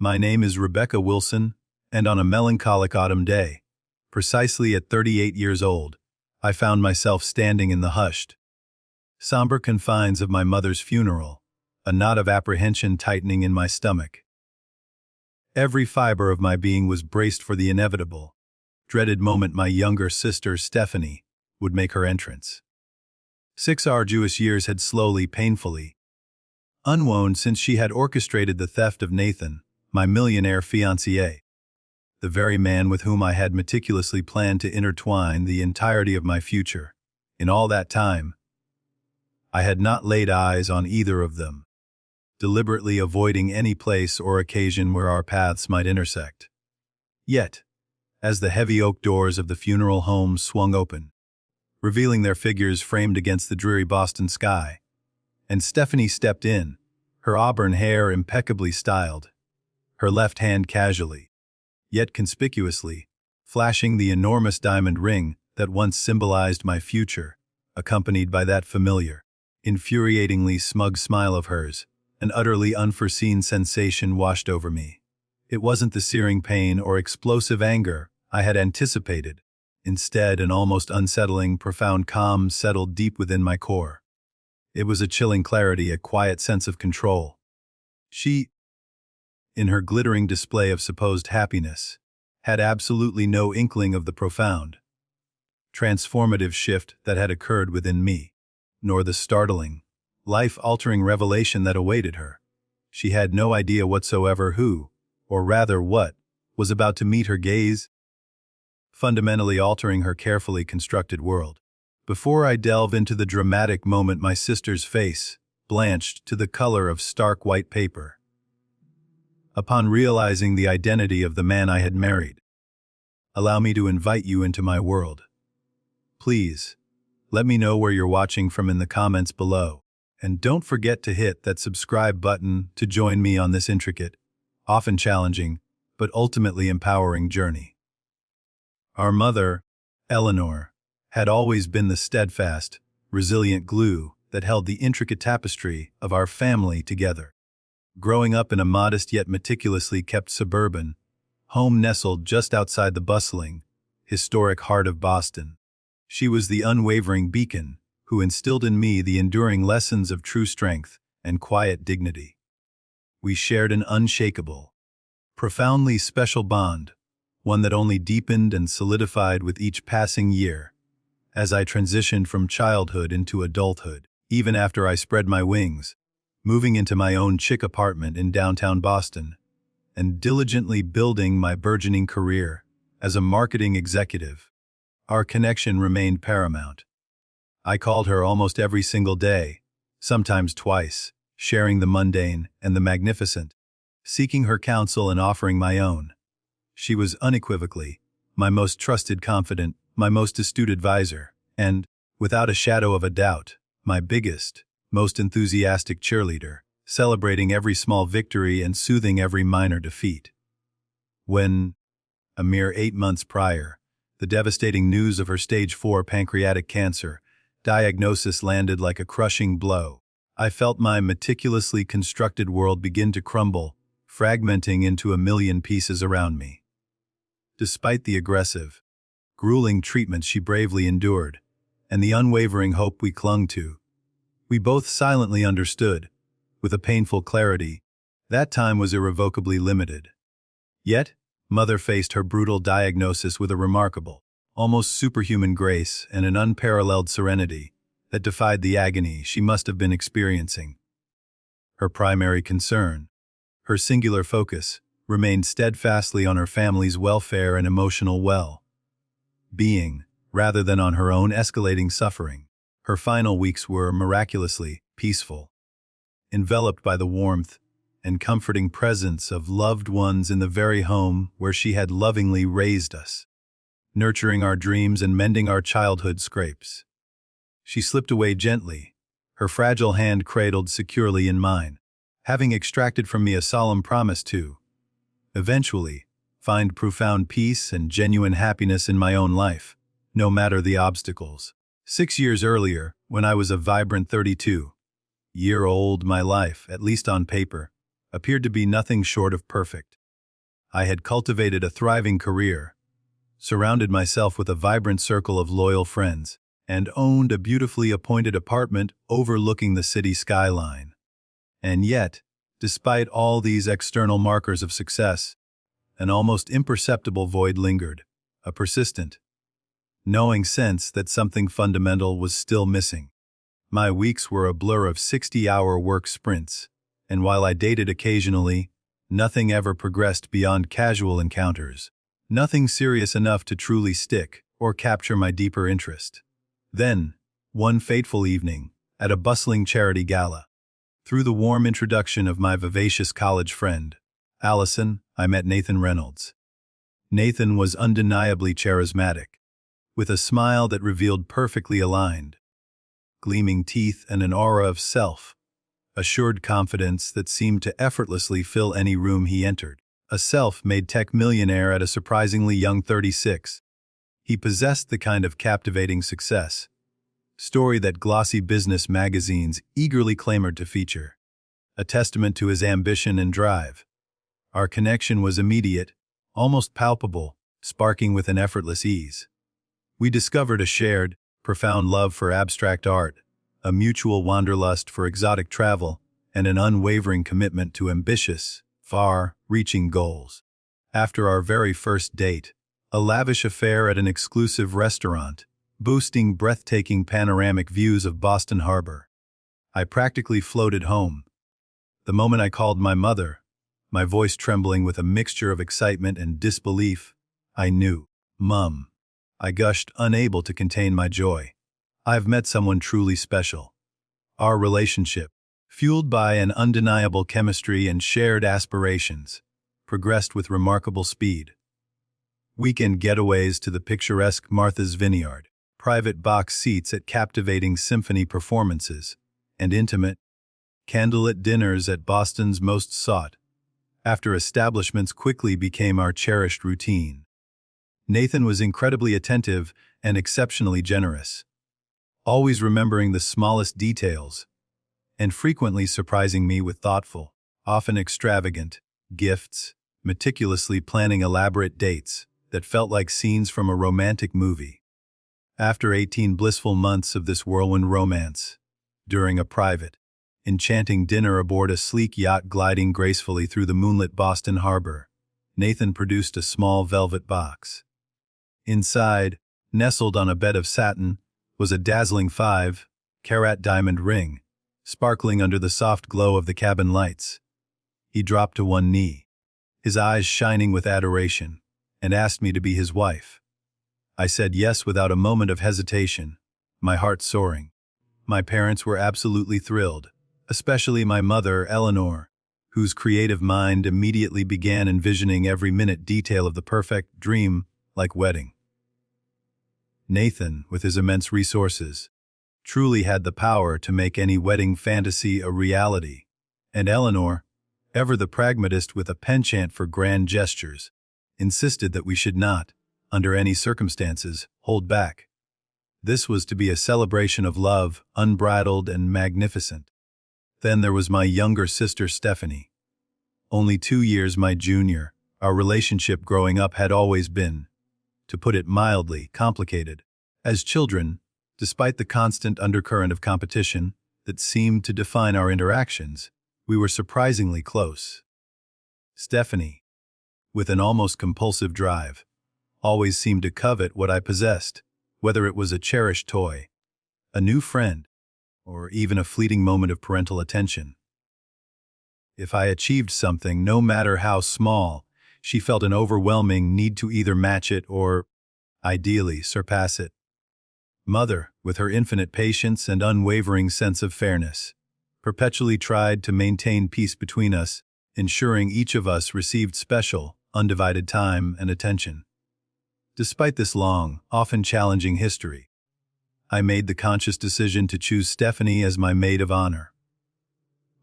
My name is Rebecca Wilson, and on a melancholic autumn day, precisely at 38 years old, I found myself standing in the hushed, somber confines of my mother's funeral, a knot of apprehension tightening in my stomach. Every fiber of my being was braced for the inevitable, dreaded moment my younger sister, Stephanie, would make her entrance. 6 arduous years had slowly, painfully, unwound since she had orchestrated the theft of Nathan, my millionaire fiancé, the very man with whom I had meticulously planned to intertwine the entirety of my future. In all that time, I had not laid eyes on either of them, deliberately avoiding any place or occasion where our paths might intersect. Yet, as the heavy oak doors of the funeral home swung open, revealing their figures framed against the dreary Boston sky, and Stephanie stepped in, her auburn hair impeccably styled, her left hand casually, yet conspicuously, flashing the enormous diamond ring that once symbolized my future, accompanied by that familiar, infuriatingly smug smile of hers, an utterly unforeseen sensation washed over me. It wasn't the searing pain or explosive anger I had anticipated. Instead, an almost unsettling, profound calm settled deep within my core. It was a chilling clarity, a quiet sense of control. She, in her glittering display of supposed happiness, had absolutely no inkling of the profound, transformative shift that had occurred within me, nor the startling, life-altering revelation that awaited her. She had no idea whatsoever who, or rather what, was about to meet her gaze, fundamentally altering her carefully constructed world. Before I delve into the dramatic moment, my sister's face blanched to the color of stark white paper. Upon realizing the identity of the man I had married, allow me to invite you into my world. Please, let me know where you're watching from in the comments below, and don't forget to hit that subscribe button to join me on this intricate, often challenging, but ultimately empowering journey. Our mother, Eleanor, had always been the steadfast, resilient glue that held the intricate tapestry of our family together. Growing up in a modest yet meticulously kept suburban home nestled just outside the bustling, historic heart of Boston, she was the unwavering beacon who instilled in me the enduring lessons of true strength and quiet dignity. We shared an unshakable, profoundly special bond, one that only deepened and solidified with each passing year, as I transitioned from childhood into adulthood. Even after I spread my wings, moving into my own chic apartment in downtown Boston, and diligently building my burgeoning career as a marketing executive, our connection remained paramount. I called her almost every single day, sometimes twice, sharing the mundane and the magnificent, seeking her counsel and offering my own. She was unequivocally my most trusted confidant, my most astute advisor, and, without a shadow of a doubt, my biggest, most enthusiastic cheerleader, celebrating every small victory and soothing every minor defeat. When, a mere 8 months prior, the devastating news of her stage 4 pancreatic cancer diagnosis landed like a crushing blow, I felt my meticulously constructed world begin to crumble, fragmenting into a million pieces around me. Despite the aggressive, grueling treatments she bravely endured, and the unwavering hope we clung to, we both silently understood, with a painful clarity, that time was irrevocably limited. Yet, Mother faced her brutal diagnosis with a remarkable, almost superhuman grace and an unparalleled serenity that defied the agony she must have been experiencing. Her primary concern, her singular focus, remained steadfastly on her family's welfare and emotional well-being, rather than on her own escalating suffering. Her final weeks were miraculously peaceful, enveloped by the warmth and comforting presence of loved ones in the very home where she had lovingly raised us, nurturing our dreams and mending our childhood scrapes. She slipped away gently, her fragile hand cradled securely in mine, having extracted from me a solemn promise to, eventually, find profound peace and genuine happiness in my own life, no matter the obstacles. 6 years earlier, when I was a vibrant 32-year-old, my life, at least on paper, appeared to be nothing short of perfect. I had cultivated a thriving career, surrounded myself with a vibrant circle of loyal friends, and owned a beautifully appointed apartment overlooking the city skyline. And yet, despite all these external markers of success, an almost imperceptible void lingered, a persistent, gnawing sense that something fundamental was still missing. My weeks were a blur of 60-hour work sprints, and while I dated occasionally, nothing ever progressed beyond casual encounters, nothing serious enough to truly stick or capture my deeper interest. Then, one fateful evening, at a bustling charity gala, through the warm introduction of my vivacious college friend, Allison, I met Nathan Reynolds. Nathan was undeniably charismatic, with a smile that revealed perfectly aligned, gleaming teeth and an aura of self-assured confidence that seemed to effortlessly fill any room he entered. A self-made tech millionaire at a surprisingly young 36. He possessed the kind of captivating success story that glossy business magazines eagerly clamored to feature, a testament to his ambition and drive. Our connection was immediate, almost palpable, sparking with an effortless ease. We discovered a shared, profound love for abstract art, a mutual wanderlust for exotic travel, and an unwavering commitment to ambitious, far-reaching goals. After our very first date, a lavish affair at an exclusive restaurant, boasting breathtaking panoramic views of Boston Harbor, I practically floated home. The moment I called my mother, my voice trembling with a mixture of excitement and disbelief, I knew. "Mum," I gushed, unable to contain my joy. "I've met someone truly special." Our relationship, fueled by an undeniable chemistry and shared aspirations, progressed with remarkable speed. Weekend getaways to the picturesque Martha's Vineyard, private box seats at captivating symphony performances, and intimate, candlelit dinners at Boston's most sought-after establishments quickly became our cherished routine. Nathan was incredibly attentive and exceptionally generous, always remembering the smallest details, and frequently surprising me with thoughtful, often extravagant, gifts, meticulously planning elaborate dates that felt like scenes from a romantic movie. After 18 blissful months of this whirlwind romance, during a private, enchanting dinner aboard a sleek yacht gliding gracefully through the moonlit Boston Harbor, Nathan produced a small velvet box. Inside, nestled on a bed of satin, was a dazzling 5-carat diamond ring, sparkling under the soft glow of the cabin lights. He dropped to one knee, his eyes shining with adoration, and asked me to be his wife. I said yes without a moment of hesitation, my heart soaring. My parents were absolutely thrilled, especially my mother, Eleanor, whose creative mind immediately began envisioning every minute detail of the perfect, dream-like wedding. Nathan, with his immense resources, truly had the power to make any wedding fantasy a reality, and Eleanor, ever the pragmatist with a penchant for grand gestures, insisted that we should not, under any circumstances, hold back. This was to be a celebration of love, unbridled and magnificent. Then there was my younger sister Stephanie. Only 2 years my junior, our relationship growing up had always been, to put it mildly, complicated. As children, despite the constant undercurrent of competition that seemed to define our interactions, we were surprisingly close. Stephanie, with an almost compulsive drive, always seemed to covet what I possessed, whether it was a cherished toy, a new friend, or even a fleeting moment of parental attention. If I achieved something, no matter how small, she felt an overwhelming need to either match it or, ideally, surpass it. Mother, with her infinite patience and unwavering sense of fairness, perpetually tried to maintain peace between us, ensuring each of us received special, undivided time and attention. Despite this long, often challenging history, I made the conscious decision to choose Stephanie as my maid of honor.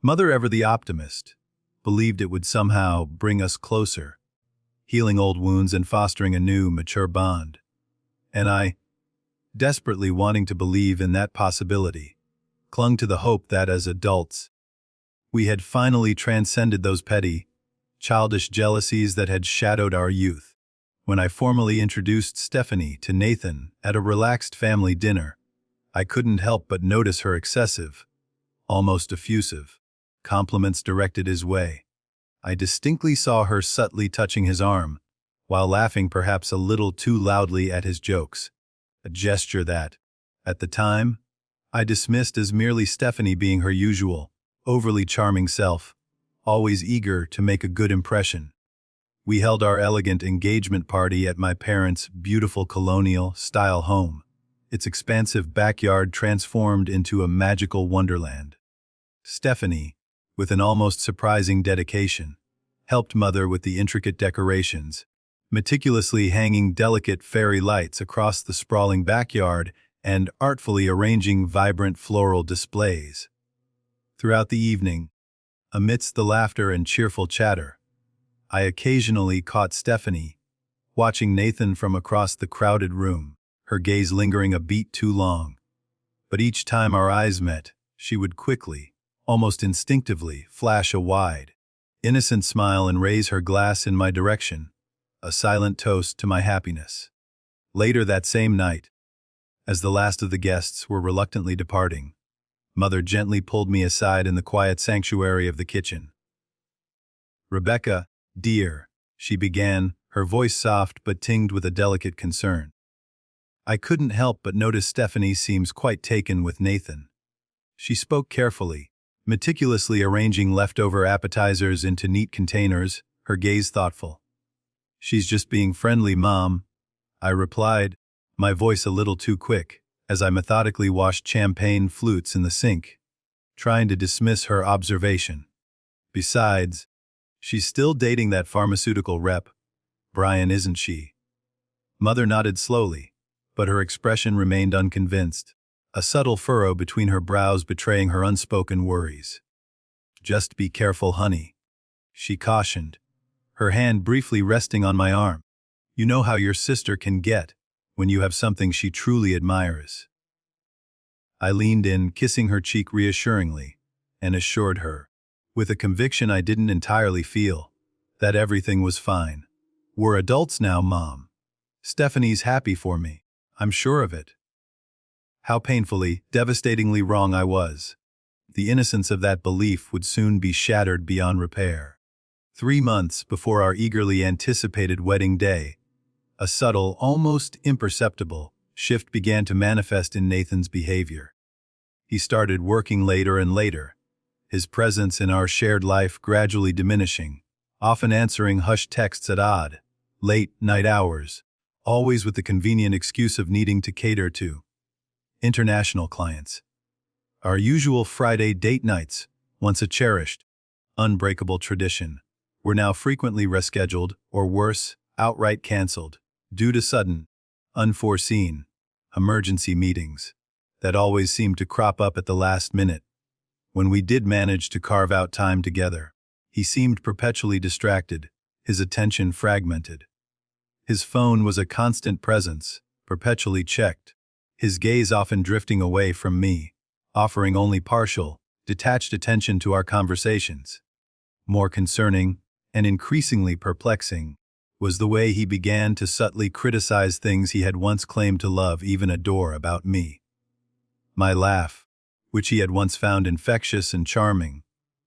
Mother, ever the optimist, believed it would somehow bring us closer, healing old wounds and fostering a new, mature bond. And I, desperately wanting to believe in that possibility, clung to the hope that as adults, We had finally transcended those petty, childish jealousies that had shadowed our youth. When I formally introduced Stephanie to Nathan at a relaxed family dinner, I couldn't help but notice her excessive, almost effusive, compliments directed his way. I distinctly saw her subtly touching his arm, while laughing perhaps a little too loudly at his jokes, a gesture that, at the time, I dismissed as merely Stephanie being her usual, overly charming self, always eager to make a good impression. We held our elegant engagement party at my parents' beautiful colonial-style home, its expansive backyard transformed into a magical wonderland. Stephanie, with an almost surprising dedication, helped Mother with the intricate decorations, meticulously hanging delicate fairy lights across the sprawling backyard and artfully arranging vibrant floral displays. Throughout the evening, amidst the laughter and cheerful chatter, I occasionally caught Stephanie, watching Nathan from across the crowded room, her gaze lingering a beat too long. But each time our eyes met, she would quickly, almost instinctively, flash a wide, innocent smile and raise her glass in my direction, a silent toast to my happiness. Later that same night, as the last of the guests were reluctantly departing, Mother gently pulled me aside in the quiet sanctuary of the kitchen. "Rebecca, dear," she began, her voice soft but tinged with a delicate concern. I couldn't help but notice Stephanie seems quite taken with Nathan. She spoke carefully, meticulously arranging leftover appetizers into neat containers, her gaze thoughtful. "She's just being friendly, Mom," I replied, my voice a little too quick, as I methodically washed champagne flutes in the sink, trying to dismiss her observation. "Besides, she's still dating that pharmaceutical rep, Brian, isn't she?" Mother nodded slowly, but her expression remained unconvinced, a subtle furrow between her brows betraying her unspoken worries. "Just be careful, honey," she cautioned, her hand briefly resting on my arm. "You know how your sister can get when you have something she truly admires." I leaned in, kissing her cheek reassuringly, and assured her, with a conviction I didn't entirely feel, that everything was fine. "We're adults now, Mom. Stephanie's happy for me. I'm sure of it." How painfully, devastatingly wrong I was. The innocence of that belief would soon be shattered beyond repair. 3 months before our eagerly anticipated wedding day, a subtle, almost imperceptible, shift began to manifest in Nathan's behavior. He started working later and later, his presence in our shared life gradually diminishing, often answering hushed texts at odd, late night hours, always with the convenient excuse of needing to cater to international clients. Our usual Friday date nights, once a cherished, unbreakable tradition, were now frequently rescheduled or worse, outright canceled, due to sudden, unforeseen, emergency meetings that always seemed to crop up at the last minute. When we did manage to carve out time together, he seemed perpetually distracted, his attention fragmented. His phone was a constant presence, perpetually checked, his gaze often drifting away from me, offering only partial, detached attention to our conversations. More concerning, and increasingly perplexing, was the way he began to subtly criticize things he had once claimed to love, even adore, about me. My laugh, which he had once found infectious and charming,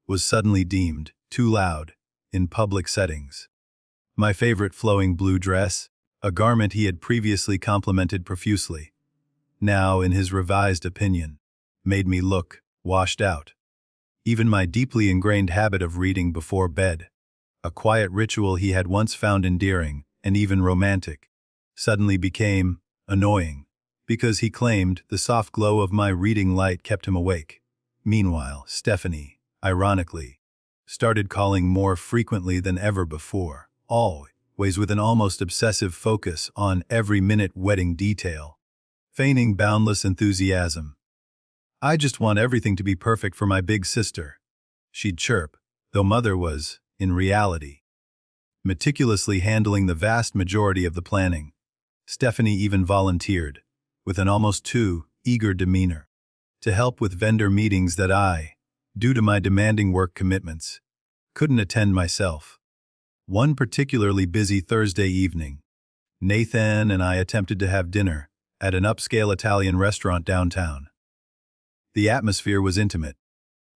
was suddenly deemed too loud in public settings. My favorite flowing blue dress, a garment he had previously complimented profusely, now, in his revised opinion, made me look washed out. Even my deeply ingrained habit of reading before bed, a quiet ritual he had once found endearing and even romantic, suddenly became annoying, because he claimed the soft glow of my reading light kept him awake. Meanwhile, Stephanie, ironically, started calling more frequently than ever before, always with an almost obsessive focus on every minute wedding detail, feigning boundless enthusiasm. "I just want everything to be perfect for my big sister," she'd chirp, though Mother was, in reality, meticulously handling the vast majority of the planning. Stephanie even volunteered, with an almost too eager demeanor, to help with vendor meetings that I, due to my demanding work commitments. Couldn't attend myself. One particularly busy Thursday evening, Nathan and I attempted to have dinner at an upscale Italian restaurant downtown. The atmosphere was intimate,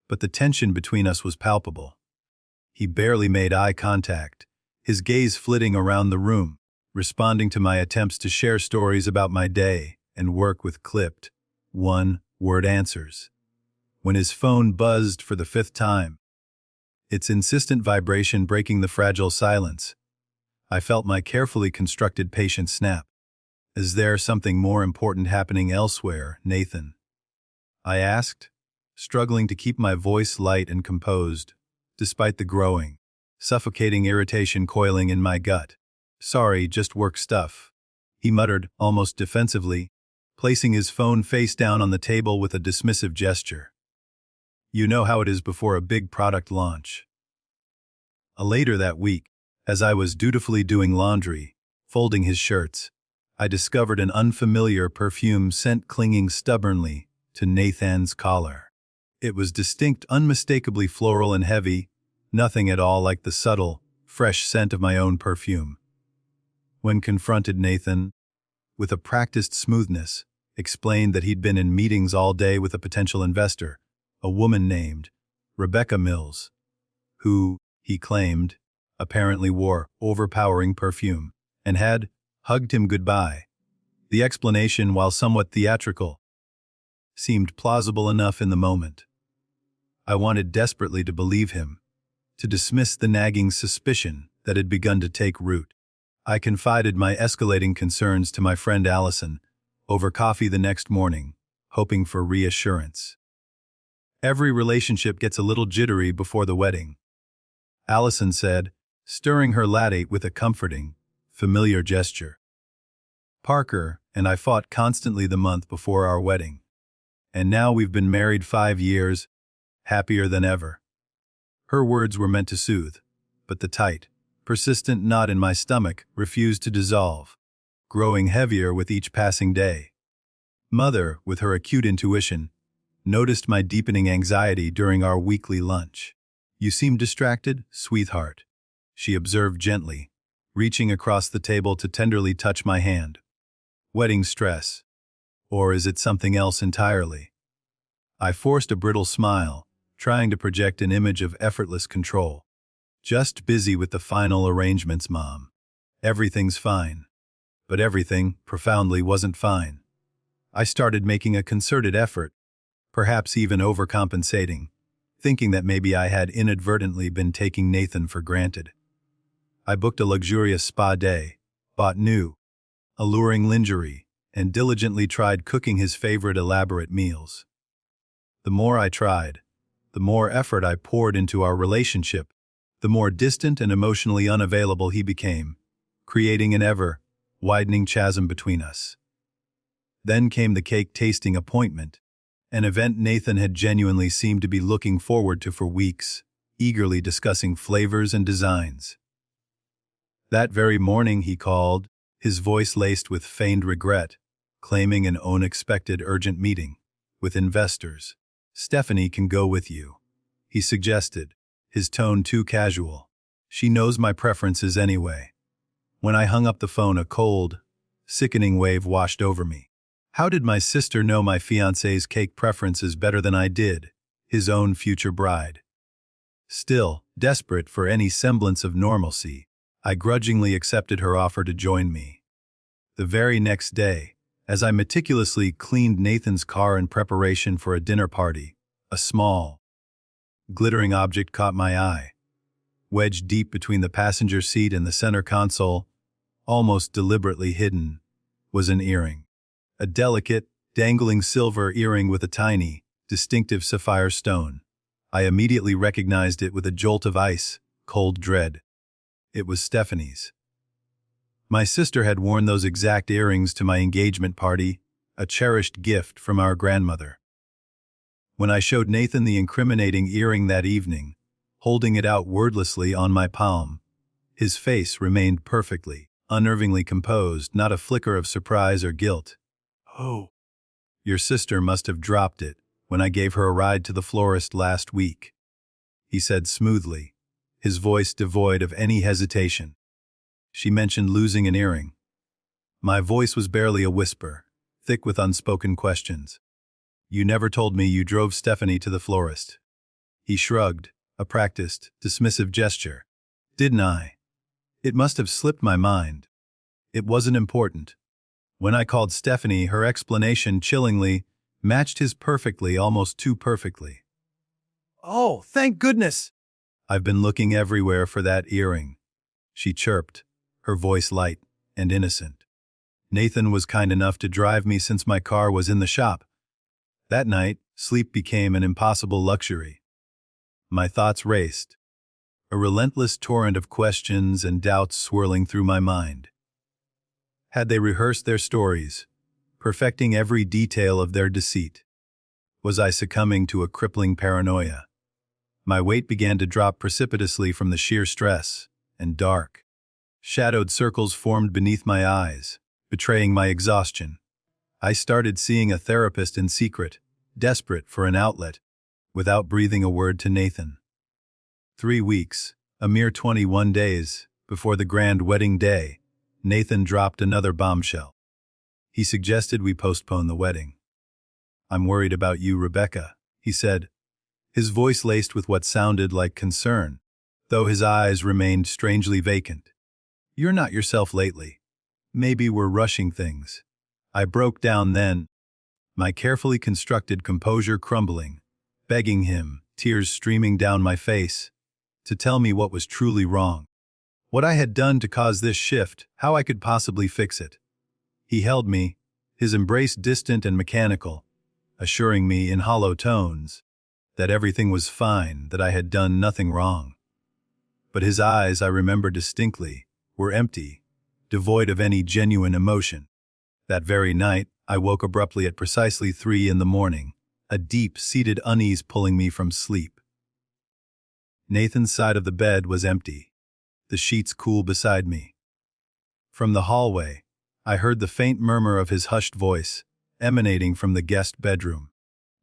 but the tension between us was palpable. He barely made eye contact, his gaze flitting around the room, responding to my attempts to share stories about my day and work with clipped, one-word answers. When his phone buzzed for the 5th time, its insistent vibration breaking the fragile silence, I felt my carefully constructed patience snap. Is there something more important happening elsewhere, Nathan? I asked, struggling to keep my voice light and composed, despite the growing, suffocating irritation coiling in my gut. Sorry, just work stuff, he muttered, almost defensively, placing his phone face down on the table with a dismissive gesture. You know how it is before a big product launch. Later that week, as I was dutifully doing laundry, folding his shirts, I discovered an unfamiliar perfume scent clinging stubbornly to Nathan's collar. It was distinct, unmistakably floral and heavy, nothing at all like the subtle, fresh scent of my own perfume. When confronted, Nathan, with a practiced smoothness, explained that he'd been in meetings all day with a potential investor, a woman named Rebecca Mills, who, he claimed, apparently wore overpowering perfume, and had hugged him goodbye. The explanation, while somewhat theatrical, seemed plausible enough in the moment. I wanted desperately to believe him, to dismiss the nagging suspicion that had begun to take root. I confided my escalating concerns to my friend Allison over coffee the next morning, hoping for reassurance. Every relationship gets a little jittery before the wedding, Allison said, stirring her latte with a comforting, familiar gesture. Parker and I fought constantly the month before our wedding, and now we've been married 5 years, happier than ever. Her words were meant to soothe, but the tight, persistent knot in my stomach refused to dissolve, growing heavier with each passing day. Mother, with her acute intuition, noticed my deepening anxiety during our weekly lunch. You seem distracted, sweetheart, she observed gently, reaching across the table to tenderly touch my hand. Wedding stress. Or is it something else entirely? I forced a brittle smile, trying to project an image of effortless control. Just busy with the final arrangements, Mom. Everything's fine. But everything, profoundly, wasn't fine. I started making a concerted effort, perhaps even overcompensating, thinking that maybe I had inadvertently been taking Nathan for granted. I booked a luxurious spa day, bought new, alluring lingerie, and diligently tried cooking his favorite elaborate meals. The more I tried, the more effort I poured into our relationship, the more distant and emotionally unavailable he became, creating an ever-widening chasm between us. Then came the cake tasting appointment, an event Nathan had genuinely seemed to be looking forward to for weeks, eagerly discussing flavors and designs. That very morning he called, his voice laced with feigned regret, claiming an unexpected urgent meeting with investors. Stephanie can go with you, he suggested, his tone too casual. She knows my preferences anyway. When I hung up the phone, a cold, sickening wave washed over me. How did my sister know my fiancé's cake preferences better than I did, his own future bride? Still, desperate for any semblance of normalcy, I grudgingly accepted her offer to join me. The very next day, as I meticulously cleaned Nathan's car in preparation for a dinner party, a small, glittering object caught my eye. Wedged deep between the passenger seat and the center console, almost deliberately hidden, was an earring. A delicate, dangling silver earring with a tiny, distinctive sapphire stone. I immediately recognized it with a jolt of ice, cold dread. It was Stephanie's. My sister had worn those exact earrings to my engagement party, a cherished gift from our grandmother. When I showed Nathan the incriminating earring that evening, holding it out wordlessly on my palm, his face remained perfectly, unnervingly composed, not a flicker of surprise or guilt. Oh, your sister must have dropped it when I gave her a ride to the florist last week," he said smoothly, his voice devoid of any hesitation. "She mentioned losing an earring." My voice was barely a whisper, thick with unspoken questions. "You never told me you drove Stephanie to the florist." He shrugged, a practiced, dismissive gesture. "Didn't I? It must have slipped my mind. It wasn't important. When I called Stephanie, her explanation chillingly matched his perfectly, almost too perfectly." "Oh, thank goodness!" "I've been looking everywhere for that earring," she chirped, her voice light and innocent. "Nathan was kind enough to drive me since my car was in the shop. That night, sleep became an impossible luxury." My thoughts raced, a relentless torrent of questions and doubts swirling through my mind. Had they rehearsed their stories, perfecting every detail of their deceit? Was I succumbing to a crippling paranoia? My weight began to drop precipitously from the sheer stress, and dark, shadowed circles formed beneath my eyes, betraying my exhaustion. I started seeing a therapist in secret, desperate for an outlet, without breathing a word to Nathan. 3 weeks, a mere 21 days, before the grand wedding day, Nathan dropped another bombshell. He suggested we postpone the wedding. "I'm worried about you, Rebecca," he said, his voice laced with what sounded like concern, though his eyes remained strangely vacant. "You're not yourself lately. Maybe we're rushing things." I broke down then, my carefully constructed composure crumbling, begging him, tears streaming down my face, to tell me what was truly wrong, what I had done to cause this shift, how I could possibly fix it. He held me, his embrace distant and mechanical, assuring me in hollow tones that everything was fine, that I had done nothing wrong. But his eyes, I remember distinctly, were empty, devoid of any genuine emotion. That very night, I woke abruptly at precisely 3 a.m, a deep-seated unease pulling me from sleep. Nathan's side of the bed was empty, the sheets cool beside me. From the hallway, I heard the faint murmur of his hushed voice, emanating from the guest bedroom.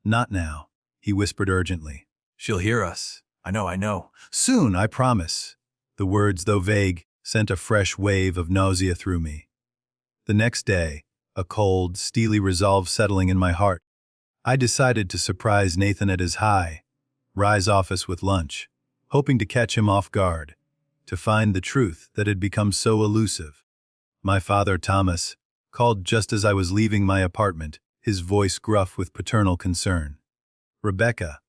"Not now," he whispered urgently. "She'll hear us. I know. Soon, I promise." The words, though vague, sent a fresh wave of nausea through me. The next day, a cold, steely resolve settling in my heart, I decided to surprise Nathan at his high-rise office with lunch, hoping to catch him off guard, to find the truth that had become so elusive. My father, Thomas, called just as I was leaving my apartment, his voice gruff with paternal concern. "Rebecca,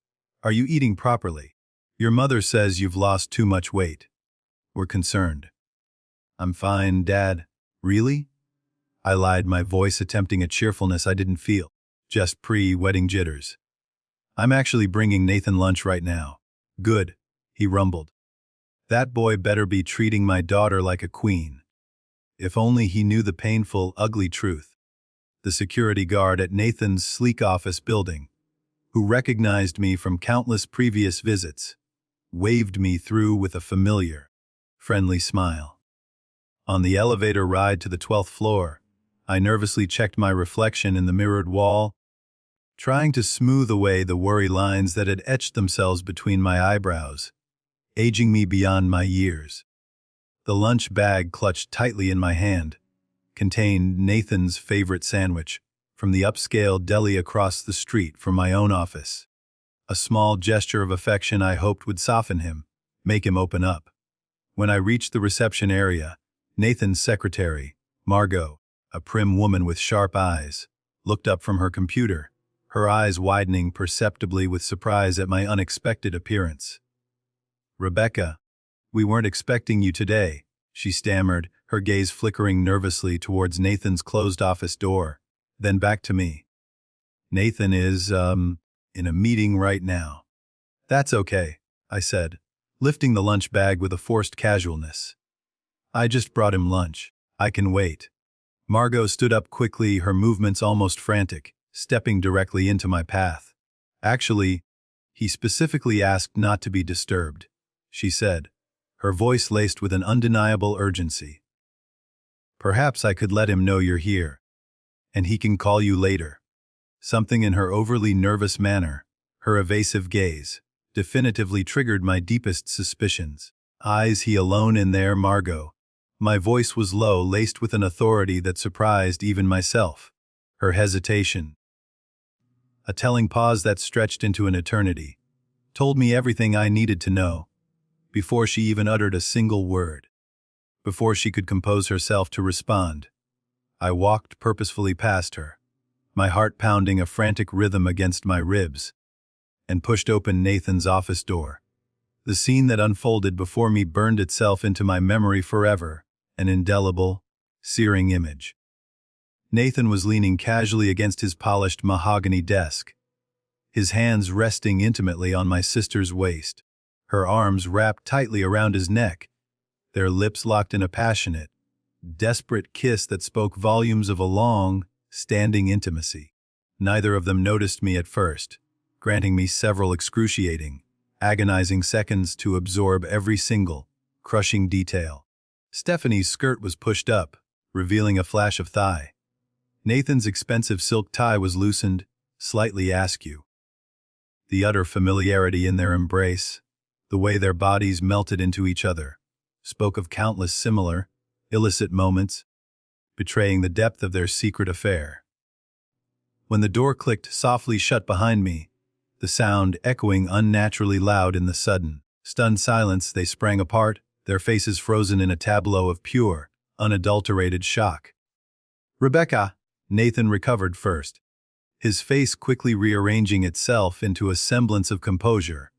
are you eating properly? Your mother says you've lost too much weight. We're concerned." "I'm fine, Dad." "Really?" I lied, my voice attempting a cheerfulness I didn't feel, just pre-wedding jitters. "I'm actually bringing Nathan lunch right now." "Good," he rumbled. "That boy better be treating my daughter like a queen." If only he knew the painful, ugly truth. The security guard at Nathan's sleek office building, who recognized me from countless previous visits, waved me through with a familiar, friendly smile. On the elevator ride to the 12th floor, I nervously checked my reflection in the mirrored wall, trying to smooth away the worry lines that had etched themselves between my eyebrows, aging me beyond my years. The lunch bag clutched tightly in my hand contained Nathan's favorite sandwich from the upscale deli across the street from my own office. A small gesture of affection I hoped would soften him, make him open up. When I reached the reception area, Nathan's secretary, Margot, a prim woman with sharp eyes, looked up from her computer, her eyes widening perceptibly with surprise at my unexpected appearance. "Rebecca, we weren't expecting you today," she stammered, her gaze flickering nervously towards Nathan's closed office door, then back to me. "Nathan is, in a meeting right now." "That's okay," I said, lifting the lunch bag with a forced casualness. "I just brought him lunch. I can wait." Margot stood up quickly, her movements almost frantic, stepping directly into my path. "Actually, he specifically asked not to be disturbed," she said, her voice laced with an undeniable urgency. "Perhaps I could let him know you're here, and he can call you later." Something in her overly nervous manner, her evasive gaze, definitively triggered my deepest suspicions. Eyes he alone in there, Margot. My voice was low, laced with an authority that surprised even myself. Her hesitation, a telling pause that stretched into an eternity, told me everything I needed to know, before she even uttered a single word. Before she could compose herself to respond, I walked purposefully past her, my heart pounding a frantic rhythm against my ribs, and pushed open Nathan's office door. The scene that unfolded before me burned itself into my memory forever, an indelible, searing image. Nathan was leaning casually against his polished mahogany desk, his hands resting intimately on my sister's waist, her arms wrapped tightly around his neck, their lips locked in a passionate, desperate kiss that spoke volumes of a long, standing intimacy. Neither of them noticed me at first, granting me several excruciating, agonizing seconds to absorb every single, crushing detail. Stephanie's skirt was pushed up, revealing a flash of thigh. Nathan's expensive silk tie was loosened, slightly askew. The utter familiarity in their embrace, the way their bodies melted into each other, spoke of countless similar, illicit moments, betraying the depth of their secret affair. When the door clicked softly shut behind me, the sound echoing unnaturally loud in the sudden, stunned silence, they sprang apart, their faces frozen in a tableau of pure, unadulterated shock. "Rebecca!" Nathan recovered first, his face quickly rearranging itself into a semblance of composure,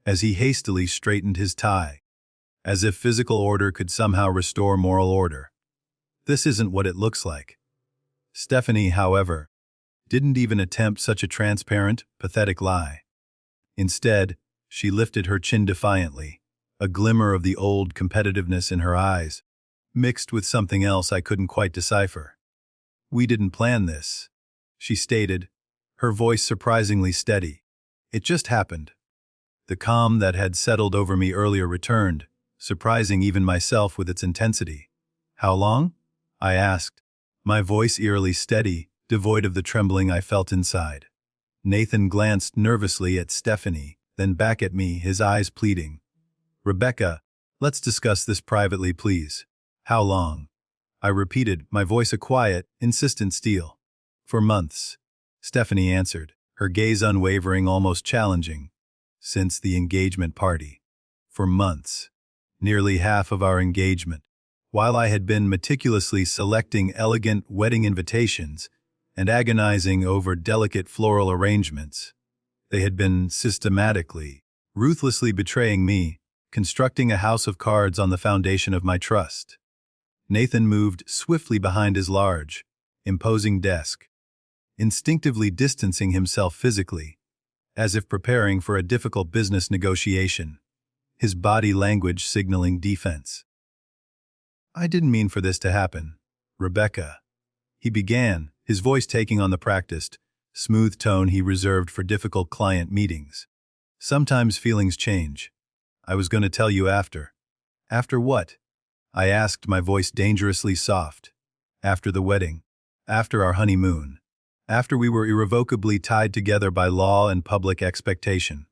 as he hastily straightened his tie, as if physical order could somehow restore moral order. "This isn't what it looks like." Stephanie, however, didn't even attempt such a transparent, pathetic lie. Instead, she lifted her chin defiantly, a glimmer of the old competitiveness in her eyes, mixed with something else I couldn't quite decipher. "We didn't plan this," she stated, her voice surprisingly steady. "It just happened." The calm that had settled over me earlier returned, surprising even myself with its intensity. "How long?" I asked, my voice eerily steady, devoid of the trembling I felt inside. Nathan glanced nervously at Stephanie, then back at me, his eyes pleading. "Rebecca, let's discuss this privately, please." "How long?" I repeated, my voice a quiet, insistent steel. "For months," Stephanie answered, her gaze unwavering, almost challenging. "Since the engagement party." "For months." Nearly half of our engagement. While I had been meticulously selecting elegant wedding invitations and agonizing over delicate floral arrangements, they had been systematically, ruthlessly betraying me, constructing a house of cards on the foundation of my trust. Nathan moved swiftly behind his large, imposing desk, instinctively distancing himself physically, as if preparing for a difficult business negotiation, his body language signaling defense. "I didn't mean for this to happen, Rebecca," he began, his voice taking on the practiced, smooth tone he reserved for difficult client meetings. "Sometimes feelings change. I was going to tell you after." "After what?" I asked, my voice dangerously soft. "After the wedding. After our honeymoon. After we were irrevocably tied together by law and public expectation."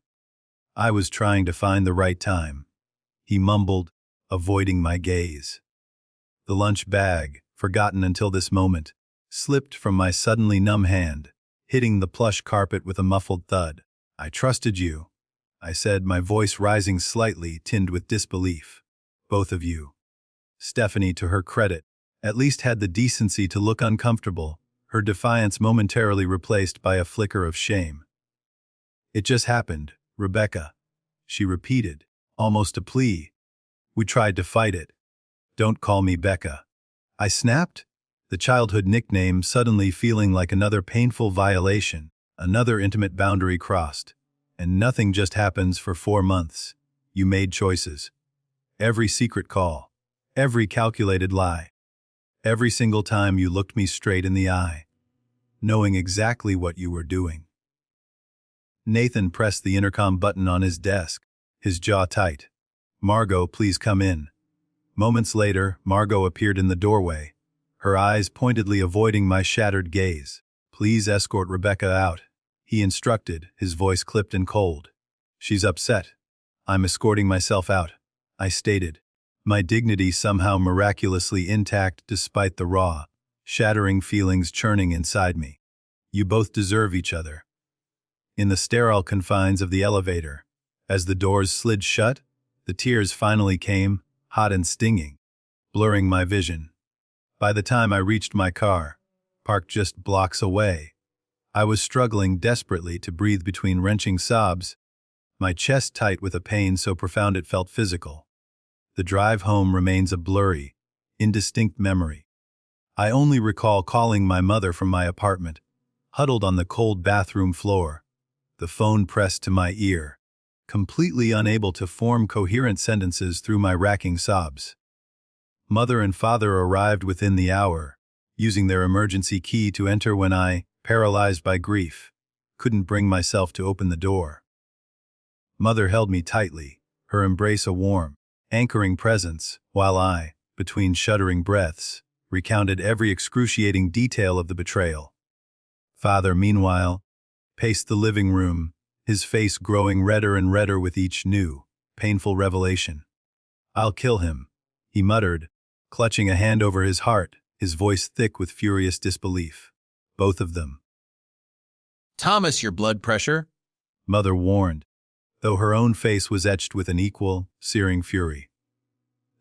"I was trying to find the right time," he mumbled, avoiding my gaze. The lunch bag, forgotten until this moment, slipped from my suddenly numb hand, hitting the plush carpet with a muffled thud. "I trusted you," I said, my voice rising slightly, tinged with disbelief. "Both of you." Stephanie, to her credit, at least had the decency to look uncomfortable, her defiance momentarily replaced by a flicker of shame. "It just happened, Rebecca," she repeated, almost a plea. "We tried to fight it." "Don't call me Becca," I snapped, the childhood nickname suddenly feeling like another painful violation, another intimate boundary crossed. "And nothing just happens for 4 months. You made choices. Every secret call, every calculated lie, every single time you looked me straight in the eye, knowing exactly what you were doing." Nathan pressed the intercom button on his desk, his jaw tight. "Margot, please come in." Moments later, Margot appeared in the doorway, her eyes pointedly avoiding my shattered gaze. "Please escort Rebecca out," he instructed, his voice clipped and cold. "She's upset." "I'm escorting myself out," I stated, my dignity somehow miraculously intact despite the raw, shattering feelings churning inside me. "You both deserve each other." In the sterile confines of the elevator, as the doors slid shut, the tears finally came, hot and stinging, blurring my vision. By the time I reached my car, parked just blocks away, I was struggling desperately to breathe between wrenching sobs, my chest tight with a pain so profound it felt physical. The drive home remains a blurry, indistinct memory. I only recall calling my mother from my apartment, huddled on the cold bathroom floor, the phone pressed to my ear, completely unable to form coherent sentences through my racking sobs. Mother and father arrived within the hour, using their emergency key to enter when I, paralyzed by grief, couldn't bring myself to open the door. Mother held me tightly, her embrace a warm, anchoring presence, while I, between shuddering breaths, recounted every excruciating detail of the betrayal. Father, meanwhile, paced the living room, his face growing redder and redder with each new, painful revelation. "I'll kill him," he muttered, clutching a hand over his heart, his voice thick with furious disbelief. "Both of them." "Thomas, your blood pressure." Mother warned, though her own face was etched with an equal, searing fury.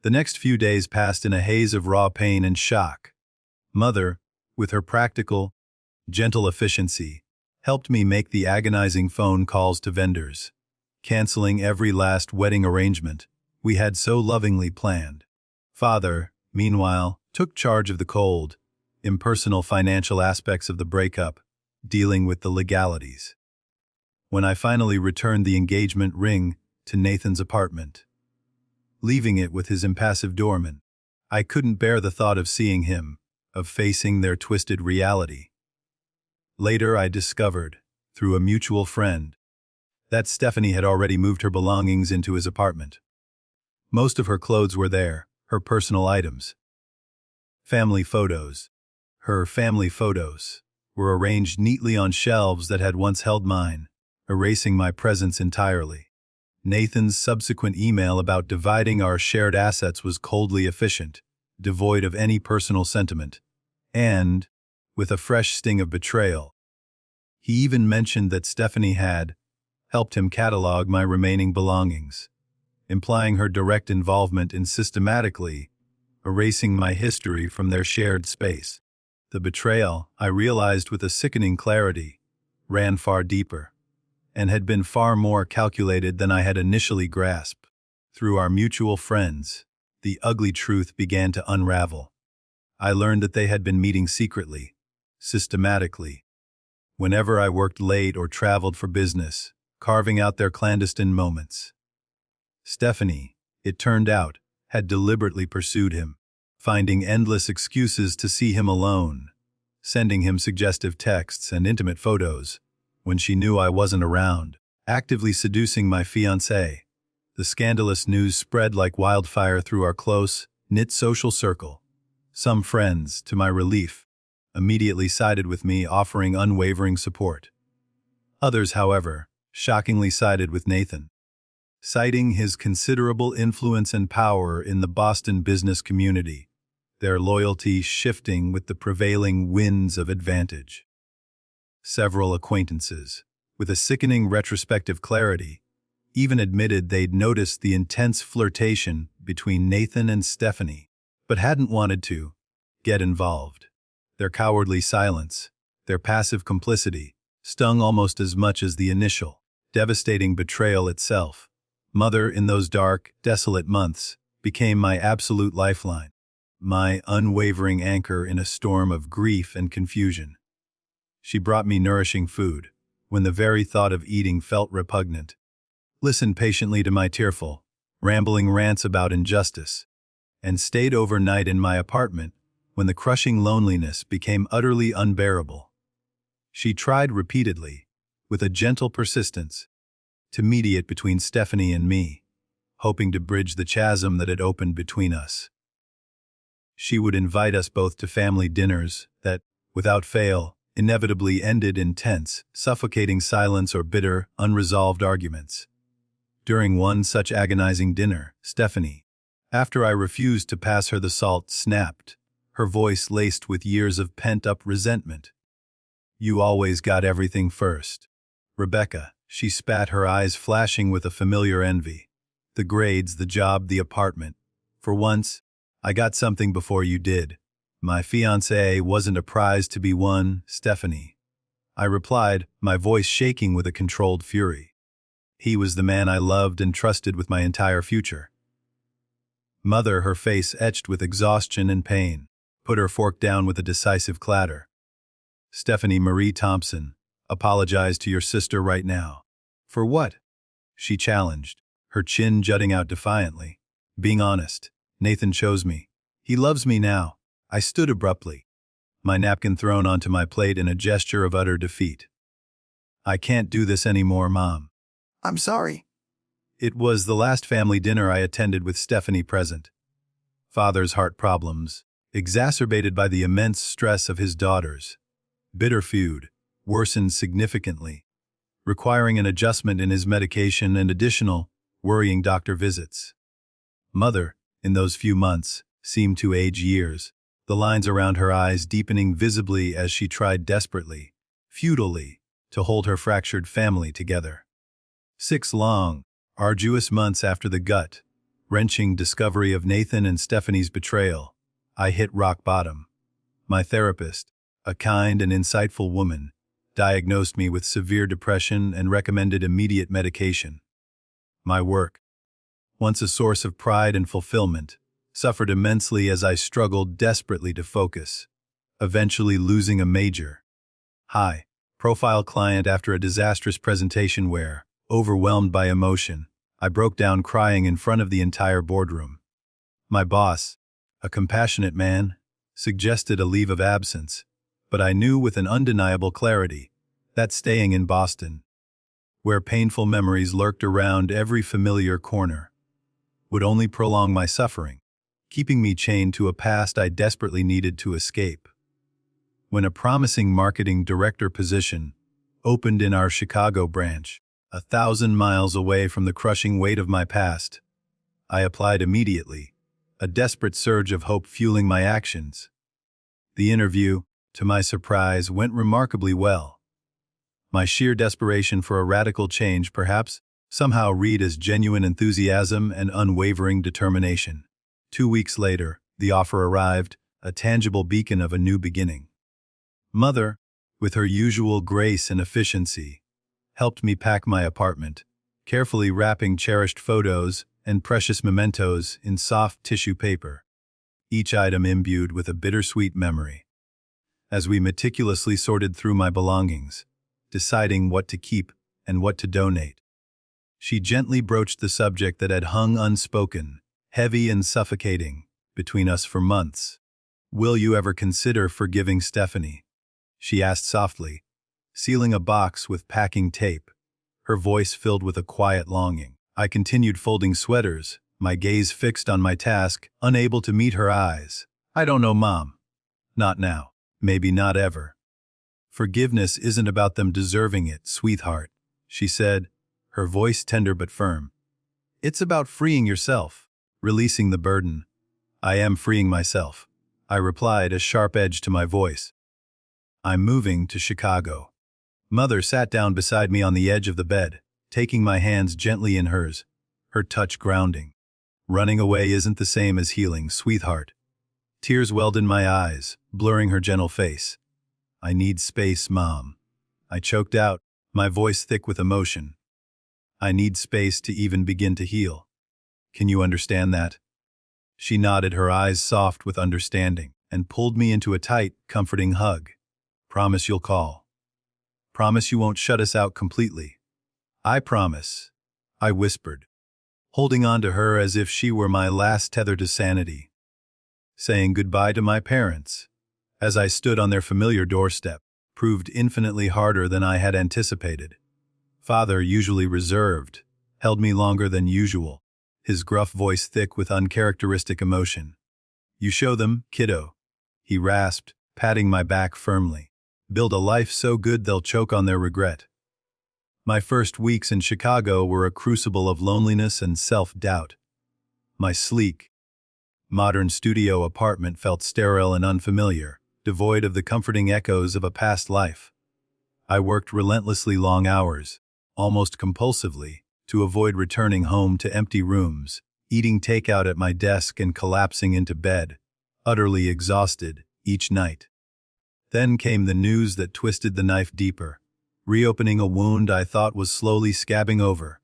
The next few days passed in a haze of raw pain and shock. Mother, with her practical, gentle efficiency, helped me make the agonizing phone calls to vendors, canceling every last wedding arrangement we had so lovingly planned. Father, meanwhile, took charge of the cold, impersonal financial aspects of the breakup, dealing with the legalities. When I finally returned the engagement ring to Nathan's apartment, leaving it with his impassive doorman, I couldn't bear the thought of seeing him, of facing their twisted reality. Later I discovered, through a mutual friend, that Stephanie had already moved her belongings into his apartment. Most of her clothes were there, her personal items. Family photos. Her family photos were arranged neatly on shelves that had once held mine, erasing my presence entirely. Nathan's subsequent email about dividing our shared assets was coldly efficient, devoid of any personal sentiment, and, with a fresh sting of betrayal, he even mentioned that Stephanie had helped him catalog my remaining belongings, implying her direct involvement in systematically erasing my history from their shared space. The betrayal, I realized with a sickening clarity, ran far deeper, and had been far more calculated than I had initially grasped. Through our mutual friends, the ugly truth began to unravel. I learned that they had been meeting secretly, systematically, whenever I worked late or traveled for business, carving out their clandestine moments. Stephanie, it turned out, had deliberately pursued him, finding endless excuses to see him alone, sending him suggestive texts and intimate photos when she knew I wasn't around, actively seducing my fiancé. The scandalous news spread like wildfire through our close, knit social circle. Some friends, to my relief, immediately sided with me, offering unwavering support. Others, however, shockingly sided with Nathan, citing his considerable influence and power in the Boston business community, their loyalty shifting with the prevailing winds of advantage. Several acquaintances, with a sickening retrospective clarity, even admitted they'd noticed the intense flirtation between Nathan and Stephanie, but hadn't wanted to get involved. Their cowardly silence, their passive complicity, stung almost as much as the initial, devastating betrayal itself. Mother, in those dark, desolate months, became my absolute lifeline, my unwavering anchor in a storm of grief and confusion. She brought me nourishing food, when the very thought of eating felt repugnant, listened patiently to my tearful, rambling rants about injustice, and stayed overnight in my apartment when the crushing loneliness became utterly unbearable. She tried repeatedly, with a gentle persistence, to mediate between Stephanie and me, hoping to bridge the chasm that had opened between us. She would invite us both to family dinners that, without fail, inevitably ended in tense, suffocating silence or bitter, unresolved arguments. During one such agonizing dinner, Stephanie, after I refused to pass her the salt, snapped, her voice laced with years of pent-up resentment. "You always got everything first." Rebecca, she spat, her eyes flashing with a familiar envy. "The grades, the job, the apartment. For once, I got something before you did. My fiancé wasn't a prize to be won, Stephanie." I replied, my voice shaking with a controlled fury. "He was the man I loved and trusted with my entire future." Mother, her face etched with exhaustion and pain, put her fork down with a decisive clatter. "Stephanie Marie Thompson, apologize to your sister right now." "For what?" she challenged, her chin jutting out defiantly. "Being honest, Nathan chose me. He loves me now." I stood abruptly, my napkin thrown onto my plate in a gesture of utter defeat. "I can't do this anymore, Mom." "I'm sorry." It was the last family dinner I attended with Stephanie present. Father's heart problems, exacerbated by the immense stress of his daughters. Bitter feud, worsened significantly, requiring an adjustment in his medication and additional, worrying doctor visits. Mother, in those few months, seemed to age years, the lines around her eyes deepening visibly as she tried desperately, futilely, to hold her fractured family together. 6 long, arduous months after the gut-wrenching discovery of Nathan and Stephanie's betrayal, I hit rock bottom. My therapist, a kind and insightful woman, diagnosed me with severe depression and recommended immediate medication. My work, once a source of pride and fulfillment, suffered immensely as I struggled desperately to focus, eventually losing a major, high-profile client after a disastrous presentation where, overwhelmed by emotion, I broke down crying in front of the entire boardroom. My boss, a compassionate man, suggested a leave of absence, but I knew with an undeniable clarity that staying in Boston, where painful memories lurked around every familiar corner, would only prolong my suffering, keeping me chained to a past I desperately needed to escape. When a promising marketing director position opened in our Chicago branch, 1,000 miles away from the crushing weight of my past, I applied immediately, a desperate surge of hope fueling my actions. The interview, to my surprise, went remarkably well. My sheer desperation for a radical change perhaps somehow read as genuine enthusiasm and unwavering determination. 2 weeks later, the offer arrived, a tangible beacon of a new beginning. Mother, with her usual grace and efficiency, helped me pack my apartment, carefully wrapping cherished photos and precious mementos in soft tissue paper, each item imbued with a bittersweet memory. As we meticulously sorted through my belongings, deciding what to keep and what to donate, she gently broached the subject that had hung unspoken, heavy and suffocating, between us for months. "Will you ever consider forgiving Stephanie?" she asked softly, sealing a box with packing tape, her voice filled with a quiet longing. I continued folding sweaters, my gaze fixed on my task, unable to meet her eyes. "I don't know, Mom. Not now. Maybe not ever." "Forgiveness isn't about them deserving it, sweetheart," she said, her voice tender but firm. "It's about freeing yourself, releasing the burden." "I am freeing myself," I replied, a sharp edge to my voice. "I'm moving to Chicago." Mother sat down beside me on the edge of the bed, taking my hands gently in hers, her touch grounding. "Running away isn't the same as healing, sweetheart." Tears welled in my eyes, blurring her gentle face. "I need space, Mom." I choked out, my voice thick with emotion. "I need space to even begin to heal. Can you understand that?" She nodded, her eyes soft with understanding, and pulled me into a tight, comforting hug. "Promise you'll call. Promise you won't shut us out completely." "I promise," I whispered, holding on to her as if she were my last tether to sanity. Saying goodbye to my parents, as I stood on their familiar doorstep, proved infinitely harder than I had anticipated. Father, usually reserved, held me longer than usual, his gruff voice thick with uncharacteristic emotion. "You show them, kiddo," he rasped, patting my back firmly. Build a life so good they'll choke on their regret. My first weeks in Chicago were a crucible of loneliness and self-doubt. My sleek, modern studio apartment felt sterile and unfamiliar, devoid of the comforting echoes of a past life. I worked relentlessly long hours, almost compulsively, to avoid returning home to empty rooms, eating takeout at my desk and collapsing into bed, utterly exhausted, each night. Then came the news that twisted the knife deeper, reopening a wound I thought was slowly scabbing over.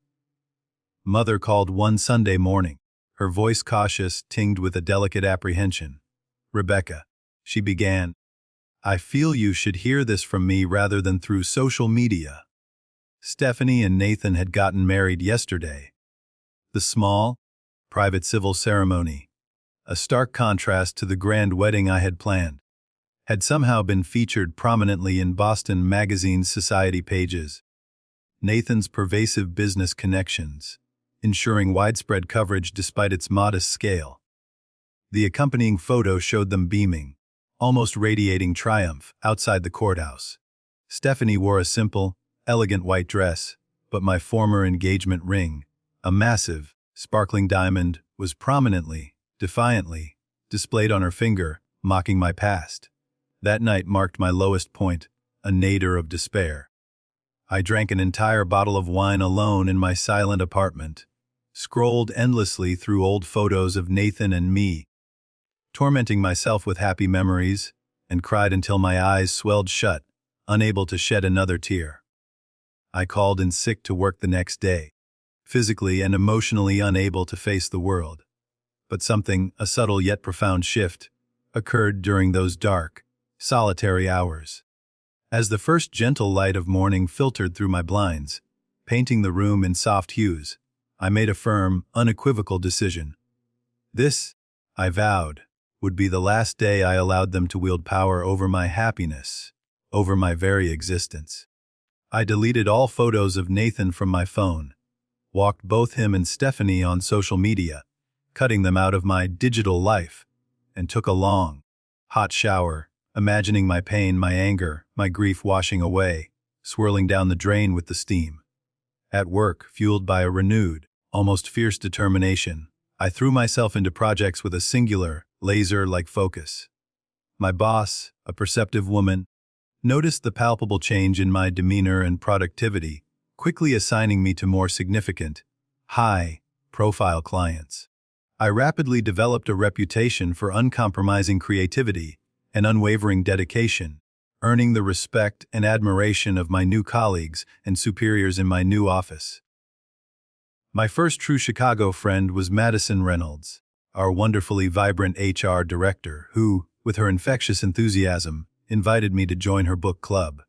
Mother called one Sunday morning, her voice cautious, tinged with a delicate apprehension. "Rebecca," she began, "I feel you should hear this from me rather than through social media. Stephanie and Nathan had gotten married yesterday." The small, private civil ceremony, a stark contrast to the grand wedding I had planned, had somehow been featured prominently in Boston Magazine's society pages. Nathan's pervasive business connections, ensuring widespread coverage despite its modest scale. The accompanying photo showed them beaming, almost radiating triumph, outside the courthouse. Stephanie wore a simple, elegant white dress, but my former engagement ring, a massive, sparkling diamond, was prominently, defiantly, displayed on her finger, mocking my past. That night marked my lowest point, a nadir of despair. I drank an entire bottle of wine alone in my silent apartment, scrolled endlessly through old photos of Nathan and me, tormenting myself with happy memories, and cried until my eyes swelled shut, unable to shed another tear. I called in sick to work the next day, physically and emotionally unable to face the world. But something, a subtle yet profound shift, occurred during those dark, solitary hours. As the first gentle light of morning filtered through my blinds, painting the room in soft hues, I made a firm, unequivocal decision. This, I vowed, would be the last day I allowed them to wield power over my happiness, over my very existence. I deleted all photos of Nathan from my phone, walked both him and Stephanie on social media, cutting them out of my digital life, and took a long, hot shower, imagining my pain, my anger, my grief washing away, swirling down the drain with the steam. At work, fueled by a renewed, almost fierce determination, I threw myself into projects with a singular, laser-like focus. My boss, a perceptive woman, noticed the palpable change in my demeanor and productivity, quickly assigning me to more significant, high-profile clients. I rapidly developed a reputation for uncompromising creativity and unwavering dedication, earning the respect and admiration of my new colleagues and superiors in my new office. My first true Chicago friend was Madison Reynolds, our wonderfully vibrant HR director, who, with her infectious enthusiasm, invited me to join her book club.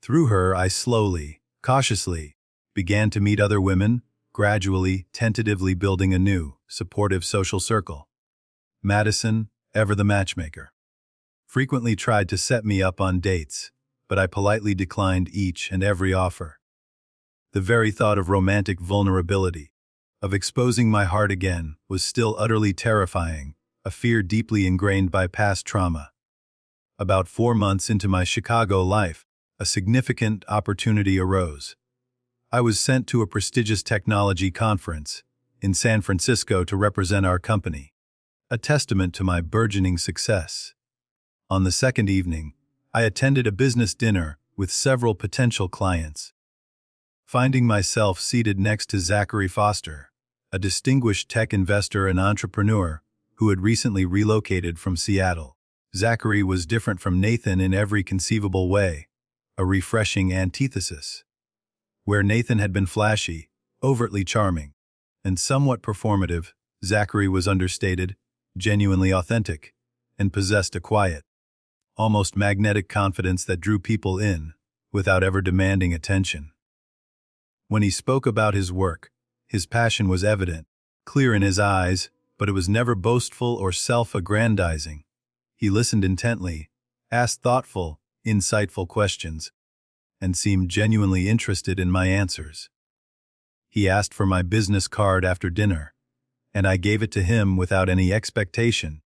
Through her, I slowly, cautiously, began to meet other women, gradually, tentatively building a new, supportive social circle. Madison, ever the matchmaker, frequently tried to set me up on dates, but I politely declined each and every offer. The very thought of romantic vulnerability, of exposing my heart again, was still utterly terrifying, a fear deeply ingrained by past trauma. About 4 months into my Chicago life, a significant opportunity arose. I was sent to a prestigious technology conference in San Francisco to represent our company, a testament to my burgeoning success. On the second evening, I attended a business dinner with several potential clients. Finding myself seated next to Zachary Foster, a distinguished tech investor and entrepreneur who had recently relocated from Seattle. Zachary was different from Nathan in every conceivable way, a refreshing antithesis. Where Nathan had been flashy, overtly charming, and somewhat performative, Zachary was understated, genuinely authentic, and possessed a quiet, almost magnetic confidence that drew people in, without ever demanding attention. When he spoke about his work, his passion was evident, clear in his eyes, but it was never boastful or self-aggrandizing. He listened intently, asked thoughtful, insightful questions, and seemed genuinely interested in my answers. He asked for my business card after dinner, and I gave it to him without any expectation,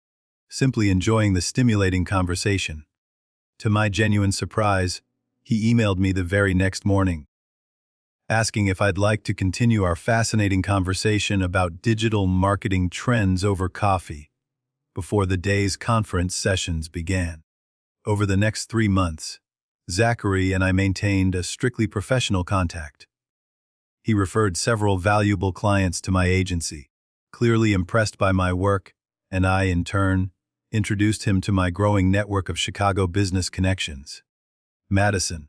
simply enjoying the stimulating conversation. To my genuine surprise, he emailed me the very next morning, asking if I'd like to continue our fascinating conversation about digital marketing trends over coffee before the day's conference sessions began. Over the next 3 months, Zachary and I maintained a strictly professional contact. He referred several valuable clients to my agency, clearly impressed by my work, and I, in turn, introduced him to my growing network of Chicago business connections. Madison,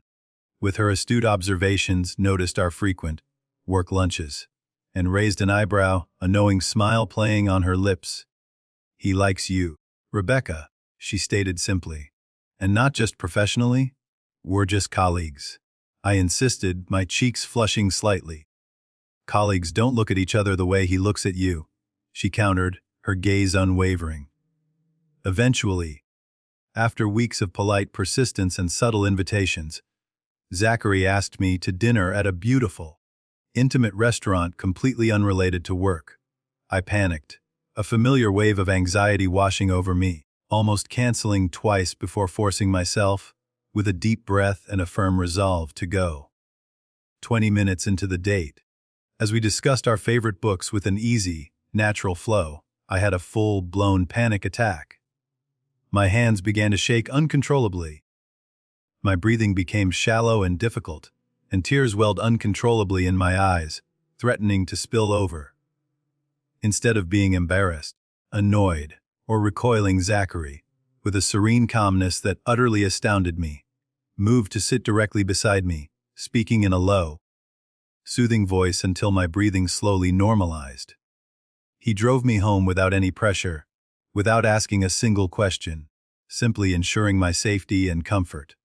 with her astute observations, noticed our frequent work lunches and raised an eyebrow, a knowing smile playing on her lips. "He likes you, Rebecca," she stated simply. "And not just professionally, we're just colleagues." I insisted, my cheeks flushing slightly. "Colleagues don't look at each other the way he looks at you," she countered, her gaze unwavering. Eventually, after weeks of polite persistence and subtle invitations, Zachary asked me to dinner at a beautiful, intimate restaurant completely unrelated to work. I panicked, a familiar wave of anxiety washing over me, almost canceling twice before forcing myself, with a deep breath and a firm resolve, to go. 20 minutes into the date, as we discussed our favorite books with an easy, natural flow, I had a full-blown panic attack. My hands began to shake uncontrollably. My breathing became shallow and difficult, and tears welled uncontrollably in my eyes, threatening to spill over. Instead of being embarrassed, annoyed, or recoiling, Zachary, with a serene calmness that utterly astounded me, moved to sit directly beside me, speaking in a low, soothing voice until my breathing slowly normalized. He drove me home without any pressure, without asking a single question, simply ensuring my safety and comfort.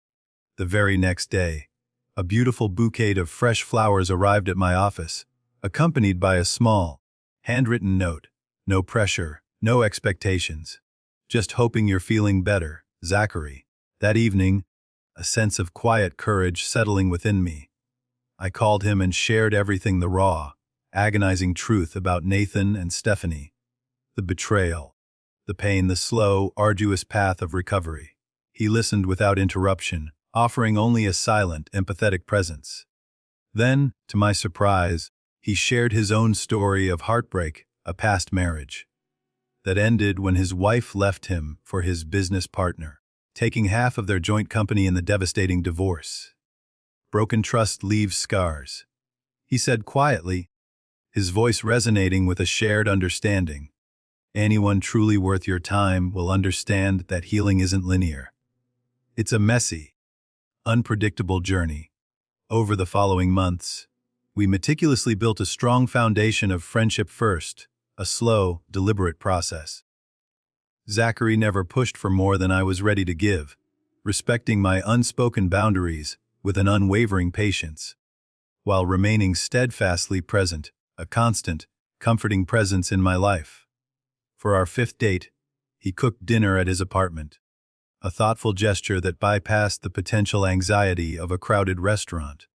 The very next day, a beautiful bouquet of fresh flowers arrived at my office, accompanied by a small, handwritten note. "No pressure, no expectations. Just hoping you're feeling better, Zachary." That evening, a sense of quiet courage settling within me, I called him and shared everything, the raw, agonizing truth about Nathan and Stephanie, the betrayal, the pain, the slow, arduous path of recovery. He listened without interruption, offering only a silent, empathetic presence. Then, to my surprise, he shared his own story of heartbreak, a past marriage that ended when his wife left him for his business partner, taking half of their joint company in the devastating divorce. "Broken trust leaves scars," he said quietly, his voice resonating with a shared understanding. "Anyone truly worth your time will understand that healing isn't linear. It's a messy, unpredictable journey." Over the following months, we meticulously built a strong foundation of friendship first, a slow, deliberate process. Zachary never pushed for more than I was ready to give, respecting my unspoken boundaries with an unwavering patience, while remaining steadfastly present, a constant, comforting presence in my life. For our 5th date, he cooked dinner at his apartment, a thoughtful gesture that bypassed the potential anxiety of a crowded restaurant.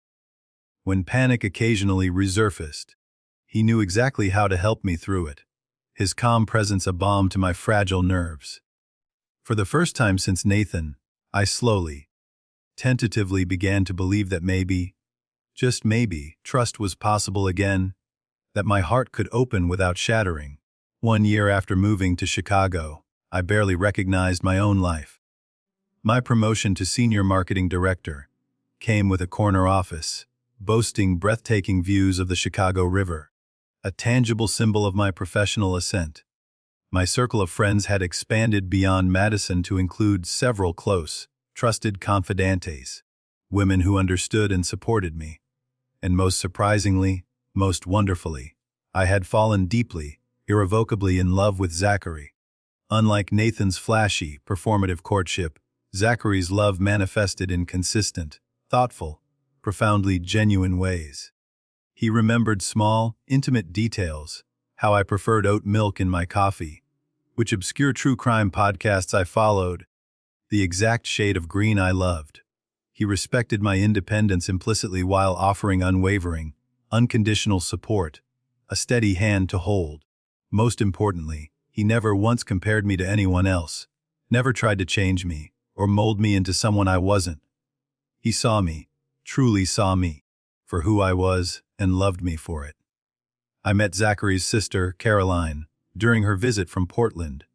When panic occasionally resurfaced, he knew exactly how to help me through it, his calm presence a balm to my fragile nerves. For the first time since Nathan, I slowly, tentatively began to believe that maybe, just maybe, trust was possible again, that my heart could open without shattering. 1 year after moving to Chicago, I barely recognized my own life. My promotion to senior marketing director came with a corner office, boasting breathtaking views of the Chicago River, a tangible symbol of my professional ascent. My circle of friends had expanded beyond Madison to include several close, trusted confidantes, women who understood and supported me. And most surprisingly, most wonderfully, I had fallen deeply, irrevocably in love with Zachary. Unlike Nathan's flashy, performative courtship, Zachary's love manifested in consistent, thoughtful, profoundly genuine ways. He remembered small, intimate details, how I preferred oat milk in my coffee, which obscure true crime podcasts I followed, the exact shade of green I loved. He respected my independence implicitly while offering unwavering, unconditional support, a steady hand to hold. Most importantly, he never once compared me to anyone else, never tried to change me, or mold me into someone I wasn't. He saw me, truly saw me, for who I was and loved me for it. I met Zachary's sister, Caroline, during her visit from Portland,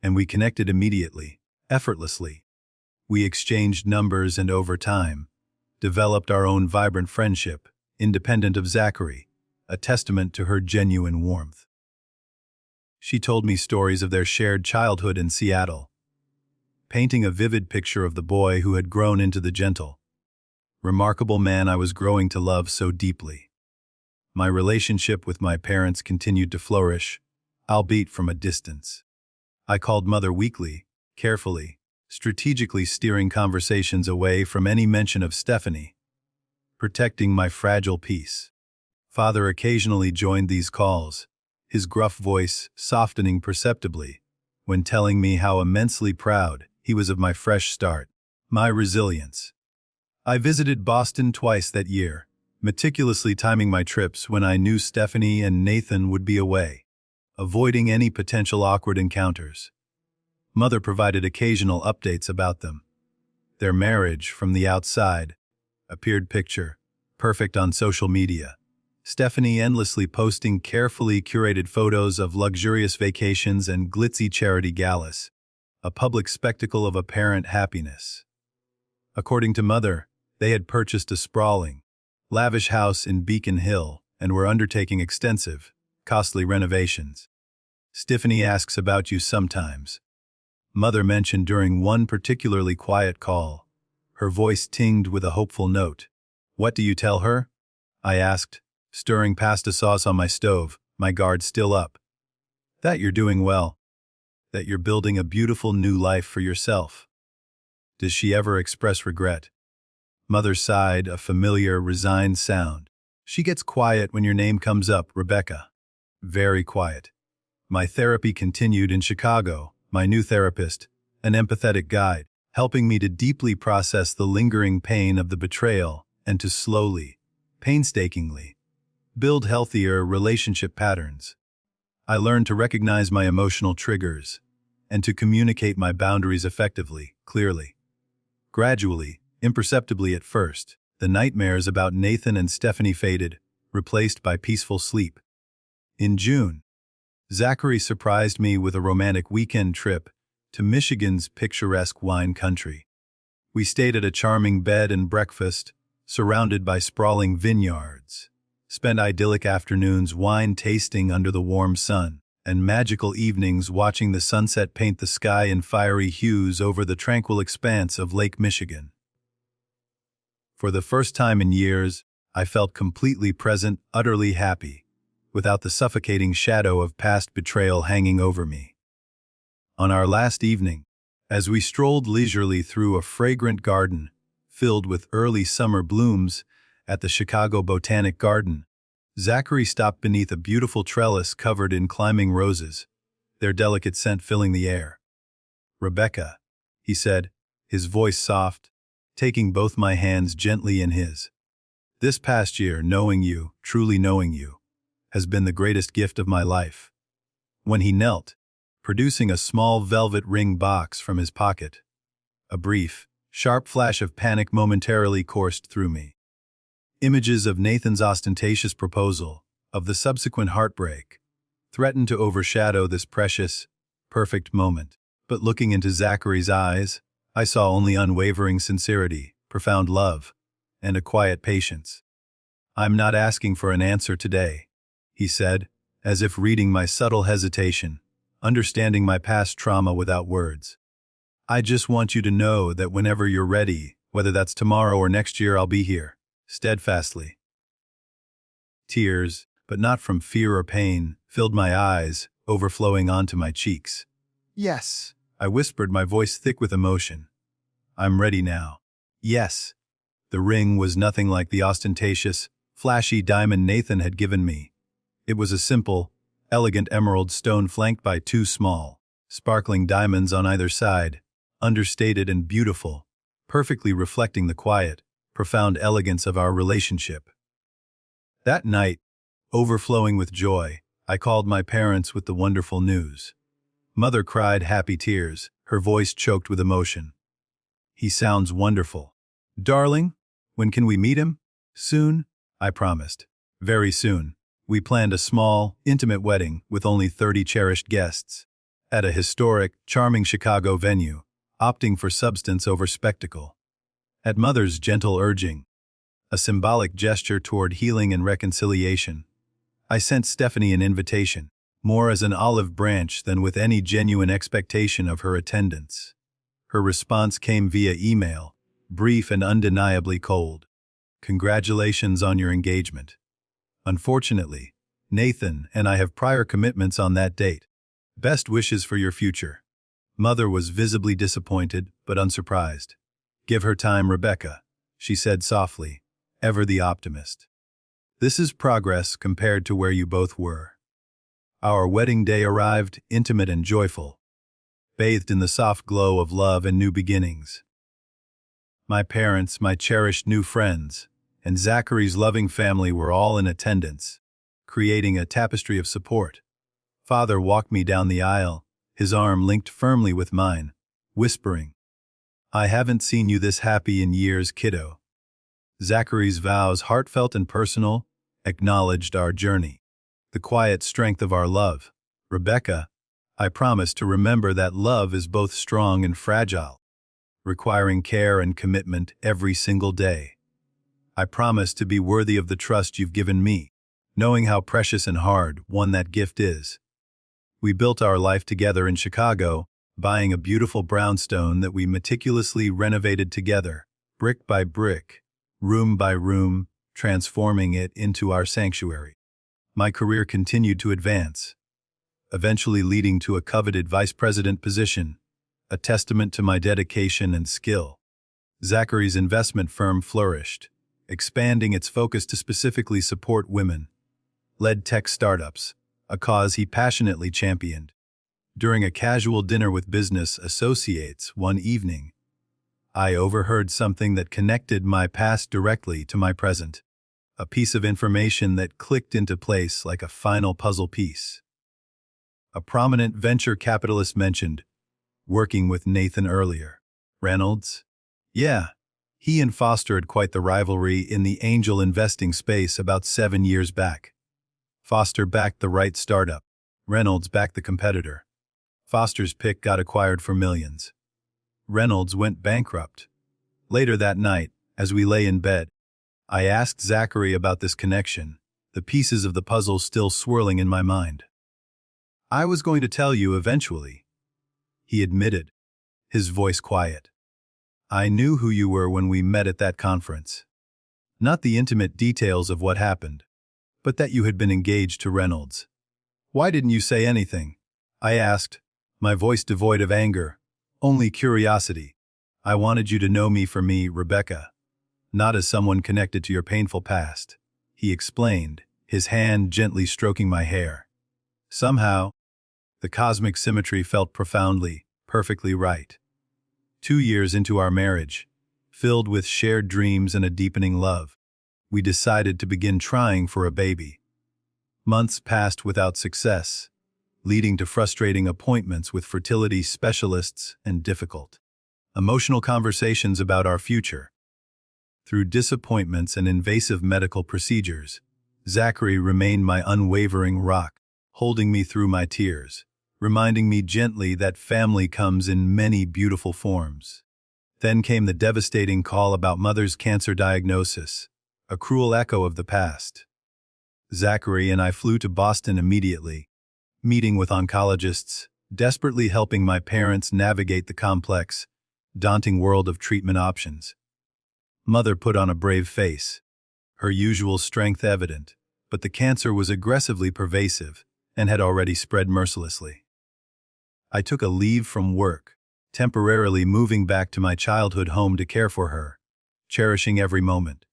and we connected immediately, effortlessly. We exchanged numbers and over time, developed our own vibrant friendship, independent of Zachary, a testament to her genuine warmth. She told me stories of their shared childhood in Seattle, painting a vivid picture of the boy who had grown into the gentle, remarkable man I was growing to love so deeply. My relationship with my parents continued to flourish, albeit from a distance. I called Mother weekly, carefully, strategically steering conversations away from any mention of Stephanie, protecting my fragile peace. Father occasionally joined these calls, his gruff voice softening perceptibly when telling me how immensely proud he was of my fresh start, my resilience. I visited Boston twice that year, meticulously timing my trips when I knew Stephanie and Nathan would be away, avoiding any potential awkward encounters. Mother provided occasional updates about them. Their marriage, from the outside, appeared picture perfect on social media. Stephanie endlessly posting carefully curated photos of luxurious vacations and glitzy charity galas, a public spectacle of apparent happiness. According to Mother, they had purchased a sprawling, lavish house in Beacon Hill and were undertaking extensive, costly renovations. Stephanie asks about you sometimes. Mother mentioned during one particularly quiet call, her voice tinged with a hopeful note. What do you tell her? I asked, stirring pasta sauce on my stove, my guard still up. That you're doing well. That you're building a beautiful new life for yourself. Does she ever express regret? Mother sighed, a familiar, resigned sound. She gets quiet when your name comes up, Rebecca. Very quiet. My therapy continued in Chicago, my new therapist, an empathetic guide, helping me to deeply process the lingering pain of the betrayal and to slowly, painstakingly, build healthier relationship patterns. I learned to recognize my emotional triggers and to communicate my boundaries effectively, clearly. Gradually, imperceptibly at first, the nightmares about Nathan and Stephanie faded, replaced by peaceful sleep. In June, Zachary surprised me with a romantic weekend trip to Michigan's picturesque wine country. We stayed at a charming bed and breakfast, surrounded by sprawling vineyards, spent idyllic afternoons wine tasting under the warm sun, and magical evenings watching the sunset paint the sky in fiery hues over the tranquil expanse of Lake Michigan. For the first time in years, I felt completely present, utterly happy, without the suffocating shadow of past betrayal hanging over me. On our last evening, as we strolled leisurely through a fragrant garden filled with early summer blooms at the Chicago Botanic Garden, Zachary stopped beneath a beautiful trellis covered in climbing roses, their delicate scent filling the air. Rebecca, he said, his voice soft, taking both my hands gently in his. This past year, knowing you, truly knowing you, has been the greatest gift of my life. When he knelt, producing a small velvet ring box from his pocket, a brief, sharp flash of panic momentarily coursed through me. Images of Nathan's ostentatious proposal, of the subsequent heartbreak, threatened to overshadow this precious, perfect moment. But looking into Zachary's eyes, I saw only unwavering sincerity, profound love, and a quiet patience. I'm not asking for an answer today, he said, as if reading my subtle hesitation, understanding my past trauma without words. I just want you to know that whenever you're ready, whether that's tomorrow or next year, I'll be here, steadfastly. Tears, but not from fear or pain, filled my eyes, overflowing onto my cheeks. Yes, I whispered, my voice thick with emotion. I'm ready now. Yes. The ring was nothing like the ostentatious, flashy diamond Nathan had given me. It was a simple, elegant emerald stone flanked by two small, sparkling diamonds on either side, understated and beautiful, perfectly reflecting the quiet, profound elegance of our relationship. That night, overflowing with joy, I called my parents with the wonderful news. Mother cried happy tears, her voice choked with emotion. He sounds wonderful. Darling, when can we meet him? Soon, I promised. Very soon. We planned a small, intimate wedding with only 30 cherished guests, at a historic, charming Chicago venue, opting for substance over spectacle. At Mother's gentle urging, a symbolic gesture toward healing and reconciliation, I sent Stephanie an invitation, more as an olive branch than with any genuine expectation of her attendance. Her response came via email, brief and undeniably cold. Congratulations on your engagement. Unfortunately, Nathan and I have prior commitments on that date. Best wishes for your future. Mother was visibly disappointed, but unsurprised. Give her time, Rebecca, she said softly, ever the optimist. This is progress compared to where you both were. Our wedding day arrived, intimate and joyful, bathed in the soft glow of love and new beginnings. My parents, my cherished new friends, and Zachary's loving family were all in attendance, creating a tapestry of support. Father walked me down the aisle, his arm linked firmly with mine, whispering, "I haven't seen you this happy in years, kiddo." Zachary's vows, heartfelt and personal, acknowledged our journey, the quiet strength of our love. Rebecca, I promise to remember that love is both strong and fragile, requiring care and commitment every single day. I promise to be worthy of the trust you've given me, knowing how precious and hard won that gift is. We built our life together in Chicago, buying a beautiful brownstone that we meticulously renovated together, brick by brick, room by room, transforming it into our sanctuary. My career continued to advance, eventually leading to a coveted vice president position, a testament to my dedication and skill. Zachary's investment firm flourished, expanding its focus to specifically support women-led tech startups, a cause he passionately championed. During a casual dinner with business associates one evening, I overheard something that connected my past directly to my present, a piece of information that clicked into place like a final puzzle piece. A prominent venture capitalist mentioned working with Nathan earlier. Reynolds? Yeah, he and Foster had quite the rivalry in the angel investing space about 7 years back. Foster backed the right startup. Reynolds backed the competitor. Foster's pick got acquired for millions. Reynolds went bankrupt. Later that night, as we lay in bed, I asked Zachary about this connection, the pieces of the puzzle still swirling in my mind. "I was going to tell you eventually," he admitted, his voice quiet. "I knew who you were when we met at that conference. Not the intimate details of what happened, but that you had been engaged to Reynolds. Why didn't you say anything?" I asked, my voice devoid of anger, only curiosity. "I wanted you to know me for me, Rebecca, not as someone connected to your painful past," he explained, his hand gently stroking my hair. Somehow, the cosmic symmetry felt profoundly, perfectly right. 2 years into our marriage, filled with shared dreams and a deepening love, we decided to begin trying for a baby. Months passed without success, leading to frustrating appointments with fertility specialists and difficult, emotional conversations about our future. Through disappointments and invasive medical procedures, Zachary remained my unwavering rock, holding me through my tears, reminding me gently that family comes in many beautiful forms. Then came the devastating call about Mother's cancer diagnosis, a cruel echo of the past. Zachary and I flew to Boston immediately, meeting with oncologists, desperately helping my parents navigate the complex, daunting world of treatment options. Mother put on a brave face, her usual strength evident, but the cancer was aggressively pervasive and had already spread mercilessly. I took a leave from work, temporarily moving back to my childhood home to care for her, cherishing every moment.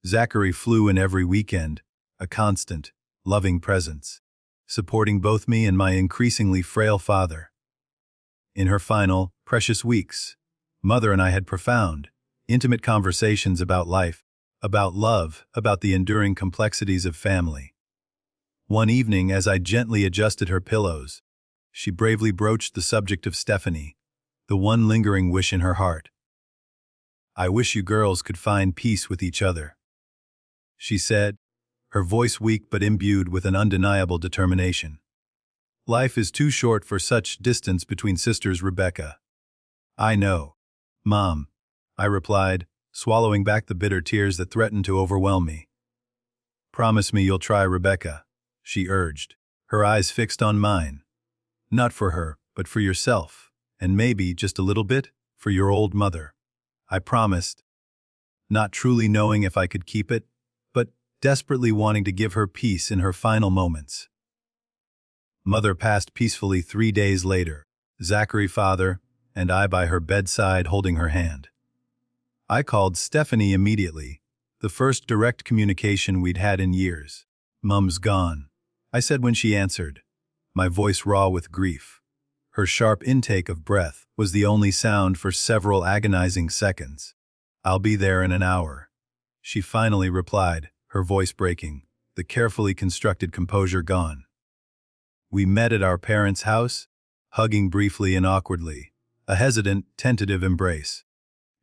Zachary flew in every weekend, a constant, loving presence, supporting both me and my increasingly frail father. In her final, precious weeks, Mother and I had profound, intimate conversations about life, about love, about the enduring complexities of family. One evening, as I gently adjusted her pillows, she bravely broached the subject of Stephanie, the one lingering wish in her heart. I wish you girls could find peace with each other," she said, her voice weak but imbued with an undeniable determination. "Life is too short for such distance between sisters, Rebecca." "I know, Mom," I replied, swallowing back the bitter tears that threatened to overwhelm me. "Promise me you'll try, Rebecca," she urged, her eyes fixed on mine. "Not for her, but for yourself, and maybe, just a little bit, for your old mother." I promised, not truly knowing if I could keep it, but desperately wanting to give her peace in her final moments. Mother passed peacefully 3 days later, Zachary, father, and I by her bedside holding her hand. I called Stephanie immediately, the first direct communication we'd had in years. "Mum's gone," I said when she answered, my voice raw with grief. Her sharp intake of breath was the only sound for several agonizing seconds. "I'll be there in an hour," she finally replied, her voice breaking, the carefully constructed composure gone. We met at our parents' house, hugging briefly and awkwardly, a hesitant, tentative embrace,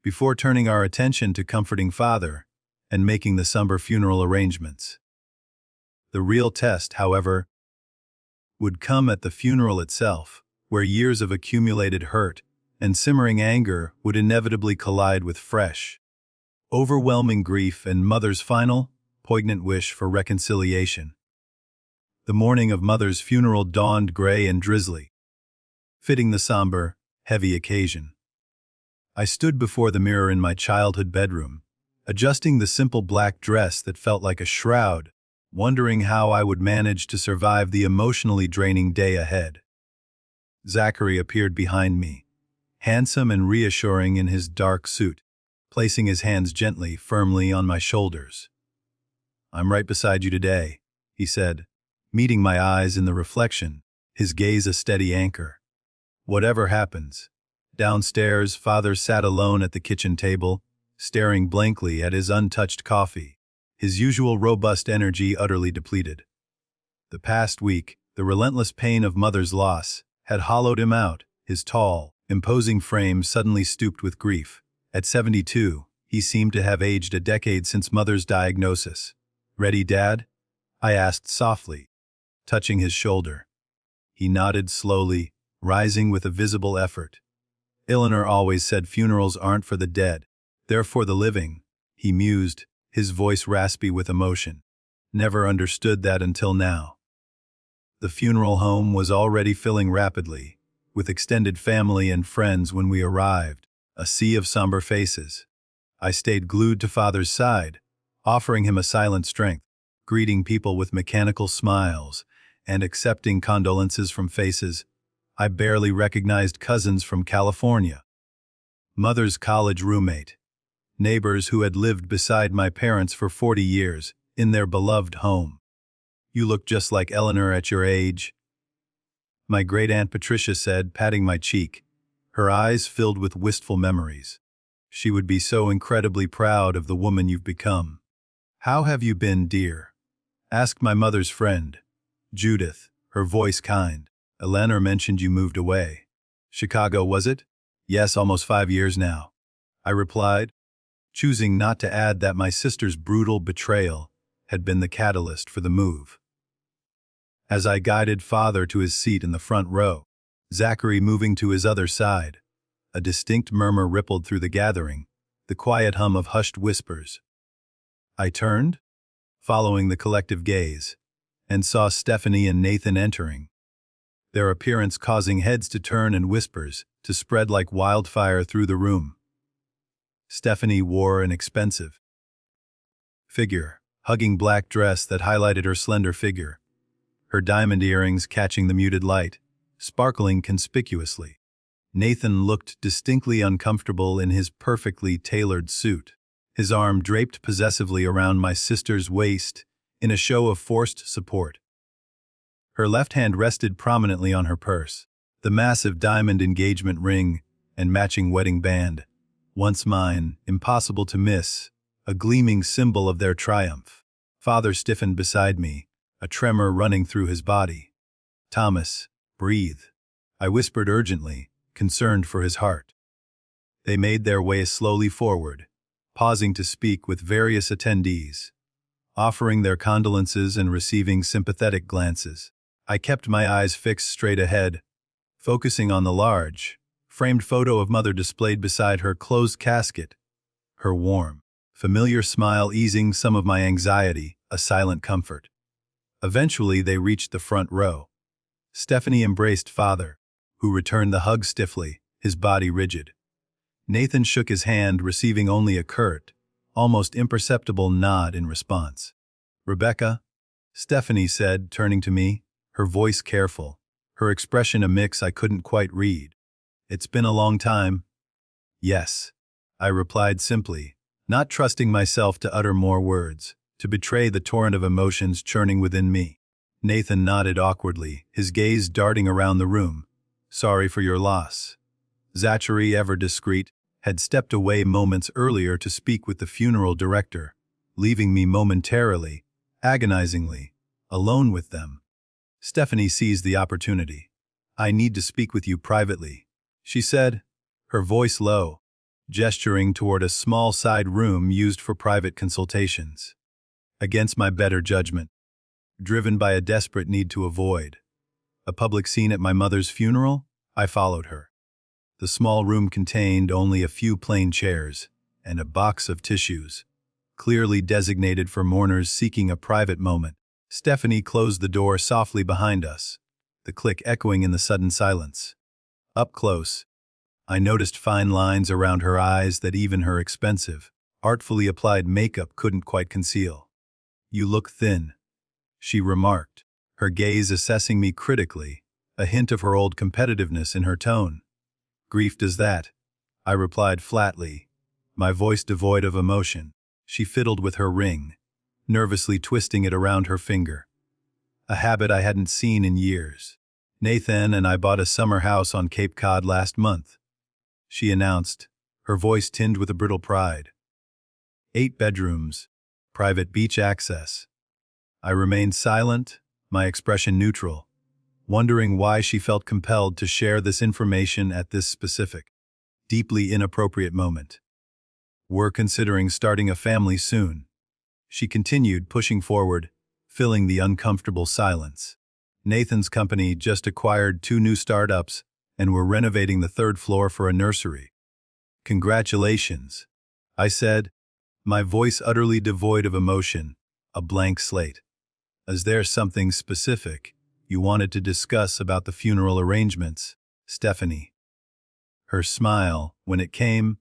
before turning our attention to comforting father and making the somber funeral arrangements. The real test, however, would come at the funeral itself, where years of accumulated hurt and simmering anger would inevitably collide with fresh, overwhelming grief and Mother's final, poignant wish for reconciliation. The morning of Mother's funeral dawned gray and drizzly, fitting the somber, heavy occasion. I stood before the mirror in my childhood bedroom, adjusting the simple black dress that felt like a shroud, wondering how I would manage to survive the emotionally draining day ahead. Zachary appeared behind me, handsome and reassuring in his dark suit, placing his hands gently, firmly on my shoulders. "I'm right beside you today," he said, meeting my eyes in the reflection, his gaze a steady anchor. "Whatever happens." Downstairs, father sat alone at the kitchen table, staring blankly at his untouched coffee, his usual robust energy utterly depleted. The past week, the relentless pain of Mother's loss had hollowed him out, his tall, imposing frame suddenly stooped with grief. At 72, he seemed to have aged a decade since Mother's diagnosis. "Ready, Dad?" I asked softly, touching his shoulder. He nodded slowly, rising with a visible effort. "Eleanor always said funerals aren't for the dead, they're for the living," he mused, his voice raspy with emotion. "Never understood that until now." The funeral home was already filling rapidly, with extended family and friends when we arrived, a sea of somber faces. I stayed glued to father's side, offering him a silent strength, greeting people with mechanical smiles, and accepting condolences from faces I barely recognized, cousins from California, Mother's college roommate, neighbors who had lived beside my parents for 40 years, in their beloved home. "You look just like Eleanor at your age," my great-aunt Patricia said, patting my cheek, her eyes filled with wistful memories. "She would be so incredibly proud of the woman you've become." "How have you been, dear?" asked my mother's friend, Judith, her voice kind. "Eleanor mentioned you moved away." "Chicago, was it?" "Yes, almost 5 years now," I replied, choosing not to add that my sister's brutal betrayal had been the catalyst for the move. As I guided father to his seat in the front row, Zachary moving to his other side, a distinct murmur rippled through the gathering, the quiet hum of hushed whispers. I turned, following the collective gaze, and saw Stephanie and Nathan entering, their appearance causing heads to turn and whispers to spread like wildfire through the room. Stephanie wore an expensive figure, hugging black dress that highlighted her slender figure, her diamond earrings catching the muted light, sparkling conspicuously. Nathan looked distinctly uncomfortable in his perfectly tailored suit, his arm draped possessively around my sister's waist in a show of forced support. Her left hand rested prominently on her purse, the massive diamond engagement ring and matching wedding band, once mine, impossible to miss, a gleaming symbol of their triumph. Father stiffened beside me, a tremor running through his body. "Thomas, breathe," I whispered urgently, concerned for his heart. They made their way slowly forward, pausing to speak with various attendees, offering their condolences and receiving sympathetic glances. I kept my eyes fixed straight ahead, focusing on the large, framed photo of Mother displayed beside her closed casket, her warm, familiar smile easing some of my anxiety, a silent comfort. Eventually, they reached the front row. Stephanie embraced Father, who returned the hug stiffly, his body rigid. Nathan shook his hand, receiving only a curt, almost imperceptible nod in response. "Rebecca," Stephanie said, turning to me, her voice careful, her expression a mix I couldn't quite read. "It's been a long time." "Yes," I replied simply, not trusting myself to utter more words, to betray the torrent of emotions churning within me. Nathan nodded awkwardly, his gaze darting around the room. "Sorry for your loss." Zachary, ever discreet, had stepped away moments earlier to speak with the funeral director, leaving me momentarily, agonizingly, alone with them. Stephanie seized the opportunity. "I need to speak with you privately," she said, her voice low, gesturing toward a small side room used for private consultations. Against my better judgment, driven by a desperate need to avoid a public scene at my mother's funeral, I followed her. The small room contained only a few plain chairs and a box of tissues, clearly designated for mourners seeking a private moment. Stephanie closed the door softly behind us, the click echoing in the sudden silence. Up close, I noticed fine lines around her eyes that even her expensive, artfully applied makeup couldn't quite conceal. "You look thin," she remarked, her gaze assessing me critically, a hint of her old competitiveness in her tone. "Grief does that," I replied flatly, my voice devoid of emotion. She fiddled with her ring, nervously twisting it around her finger, a habit I hadn't seen in years. "Nathan and I bought a summer house on Cape Cod last month," she announced, her voice tinged with a brittle pride. 8 bedrooms, private beach access. I remained silent, my expression neutral, wondering why she felt compelled to share this information at this specific, deeply inappropriate moment. "We're considering starting a family soon," she continued, pushing forward, filling the uncomfortable silence. "Nathan's company just acquired 2 new startups, and we're renovating the 3rd floor for a nursery." "Congratulations," I said, my voice utterly devoid of emotion, a blank slate. "Is there something specific you wanted to discuss about the funeral arrangements, Stephanie?" Her smile, when it came,